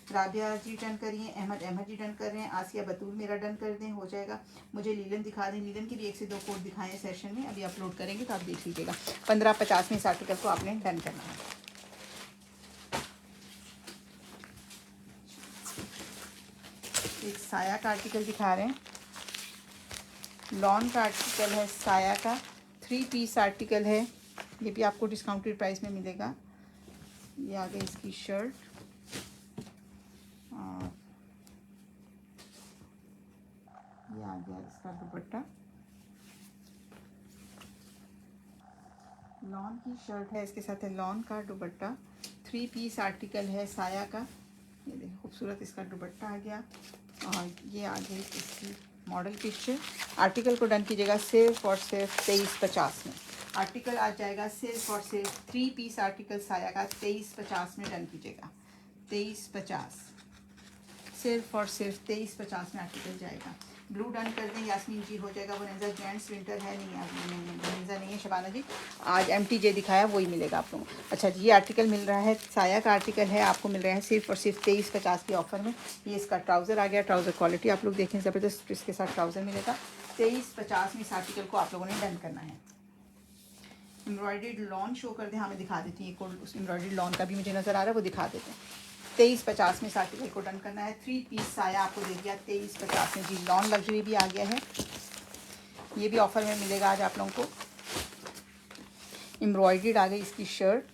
राबिया जी डन करिए, अहमद जी डन कर रहे हैं, आसिया बतूल मेरा डन कर दें, हो जाएगा। मुझे लीलन दिखा दें, लीलन की भी 1 से 2 कोड दिखाएं सेशन में, अभी अपलोड करेंगे तो आप देख लीजिएगा। 1550 में इस आर्टिकल को आपने डन करना है। एक साया का आर्टिकल दिखा रहे हैं, लॉन का आर्टिकल है, साया का 3 पीस आर्टिकल है, ये भी आपको डिस्काउंटेड प्राइस में मिलेगा। ये आ गई इसकी शर्ट, और ये आ गया इसका दुपट्टा। लॉन की शर्ट है, इसके साथ है लॉन का दुपट्टा। 3 पीस आर्टिकल है साया का, ये देखिए खूबसूरत इसका दुपट्टा आ गया, और ये आ गई इसकी मॉडल पिक्चर। आर्टिकल को डन कीजिएगा सिर्फ और सिर्फ 2350 में। आर्टिकल आ जाएगा सिर्फ और सिर्फ 3 पीस आर्टिकल साया का 2350 में डन कीजिएगा। 2350, सिर्फ और सिर्फ 2350 में आर्टिकल जाएगा। ब्लू डन कर दें यास्मीन जी, हो जाएगा। वो नेंजा जेंट्स विंटर है नहीं, नेंजा नहीं है शबाना जी, आज MTJ दिखाया वही मिलेगा आप लोगों को। अच्छा जी, ये आर्टिकल मिल रहा है, साया का आर्टिकल है, आपको मिल रहा है सिर्फ और सिर्फ 2350 की ऑफ़र में। ये इसका ट्राउज़र आ गया, ट्राउज़र क्वालिटी आप लोग देखें ज़बरदस्त, इसके साथ ट्राउज़र मिलेगा। 2350 में इस आर्टिकल को आप लोगों ने डन करना है। एम्ब्रॉयडर्ड लॉन शो कर दें, हाँ मैं दिखा देती हूँ, एक उस एम्ब्रॉयडर्ड लॉन का भी मुझे नज़र आ रहा है, वो दिखा देते हैं। 2350 में इस आर्टिकल को डन करना है। 3 पीस साया आपको दे दिया 2350 में जी। लॉन लग्जरी भी आ गया है, ये भी ऑफ़र में मिलेगा आज आप लोगों को। एम्ब्रॉयडर्ड आ गई इसकी शर्ट,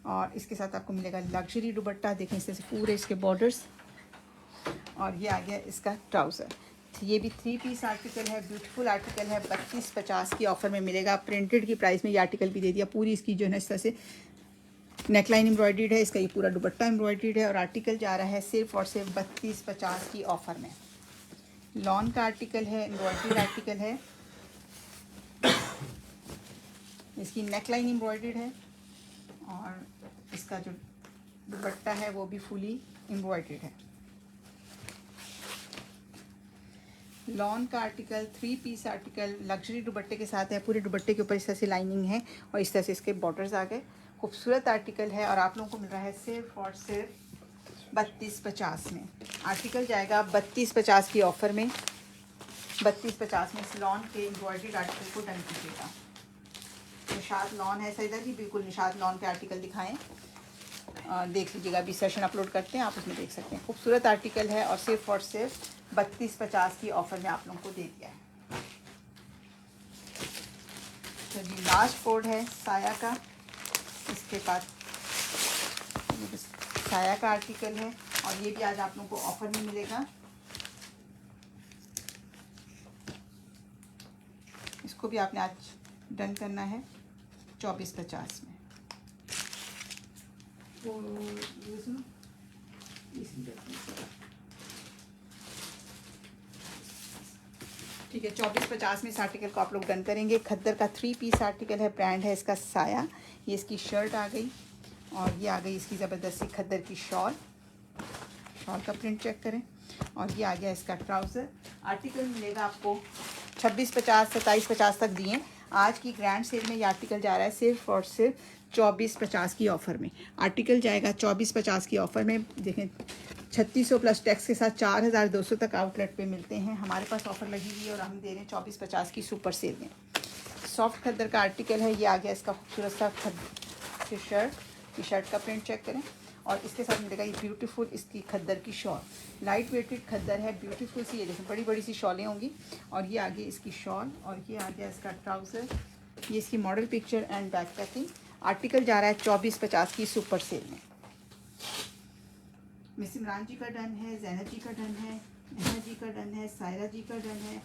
और इसके साथ आपको मिलेगा लग्जरी दुपट्टा, देखें इस तरह से पूरे इसके बॉर्डर्स, और ये आ गया इसका ट्राउज़र। ये भी 3 पीस आर्टिकल है, ब्यूटीफुल आर्टिकल है, 3250 की ऑफ़र में मिलेगा। प्रिंटेड की प्राइस में ये आर्टिकल भी दे दिया। पूरी इसकी जो है इस तरह से नेकलाइन एम्ब्रॉयडर्ड है, इसका ये पूरा दुपट्टा एम्ब्रॉयडर्ड है, और आर्टिकल जा रहा है सिर्फ और सिर्फ 3250 की ऑफ़र में। लॉन का आर्टिकल है, एम्ब्रॉयडर्ड आर्टिकल है, इसकी नेक लाइन एम्ब्रॉयडर्ड है और इसका जो दुपट्टा है वो भी फुली एम्ब्रॉयडर्ड है। लॉन का आर्टिकल 3 पीस आर्टिकल लग्जरी दुपट्टे के साथ है। पूरे दुपट्टे के ऊपर इस तरह से लाइनिंग है और इस तरह से इसके बॉर्डर्स आ गए। खूबसूरत आर्टिकल है और आप लोगों को मिल रहा है सिर्फ और सिर्फ 3250 में। आर्टिकल जाएगा 3250 की ऑफ़र में। 3250 में इस लॉन के एम्ब्रॉयडर्ड आर्टिकल को डन कीजिएगा। निशात लॉन है सैदा जी, बिल्कुल निशात लॉन के आर्टिकल दिखाएं, देख लीजिएगा। अभी सेशन अपलोड करते हैं, आप उसमें देख सकते हैं। खूबसूरत आर्टिकल है और सिर्फ 3250 की ऑफ़र में आप लोगों को दे दिया है। तो जी लास्ट कोड है साया का। इसके बाद साया का आर्टिकल है और ये भी आज आप लोगों को ऑफ़र में मिलेगा। इसको भी आपने आज डन करना है 2450 में। ठीक है, 2450 में इस आर्टिकल को आप लोग डन करेंगे। खद्दर का 3 पीस आर्टिकल है, ब्रांड है इसका साया। ये इसकी शर्ट आ गई और ये आ गई इसकी ज़बरदस्ती खद्दर की शॉल। शॉल का प्रिंट चेक करें और ये आ गया इसका ट्राउज़र। आर्टिकल मिलेगा आपको 2650 2750 तक दिए। आज की ग्रैंड सेल में ये आर्टिकल जा रहा है सिर्फ और सिर्फ 2450 की ऑफ़र में। आर्टिकल जाएगा 2450 की ऑफ़र में। देखें 3600 प्लस टैक्स के साथ 4200 तक आउटलेट पे मिलते हैं। हमारे पास ऑफ़र लगी हुई है और हम दे रहे हैं 2450 की सुपर सेल में। सॉफ्ट खद्दर का आर्टिकल है। ये आ गया इसका खूबसूरत सा शर्ट। की शर्ट का प्रिंट चेक करें और इसके साथ मिलेगा ये ब्यूटीफुल इसकी खद्दर की शॉल। लाइट वेटेड खद्दर है, ब्यूटीफुल सी। ये देखें बड़ी बड़ी सी शॉलें होंगी और ये आ गई इसकी शॉल और ये आ गया इसका ट्राउज़र। ये इसकी model picture and back packing. Article जा रहा है 2450 की सुपर सेल में। मिस इमरान जी का डन है, जैनब जी का डन है, अहमद जी का डन है, सायरा जी का डन है,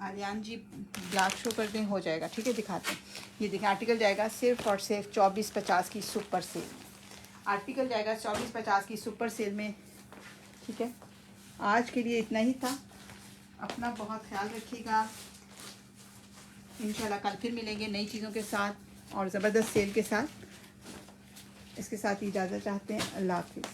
आलियान जी ब्लैक शो कर दें, हो जाएगा। ठीक है, दिखाते हैं। ये देखें आर्टिकल जाएगा सिर्फ और सिर्फ 2450 की सुपर सेल में। आर्टिकल जाएगा 2450 की सुपर सेल में। ठीक है, आज के लिए इतना ही था। अपना बहुत ख्याल रखिएगा। इंशाल्लाह कल फिर मिलेंगे नई चीज़ों के साथ और ज़बरदस्त सेल के साथ। इसके साथ इजाज़त चाहते हैं। अल्लाह हाफिज़।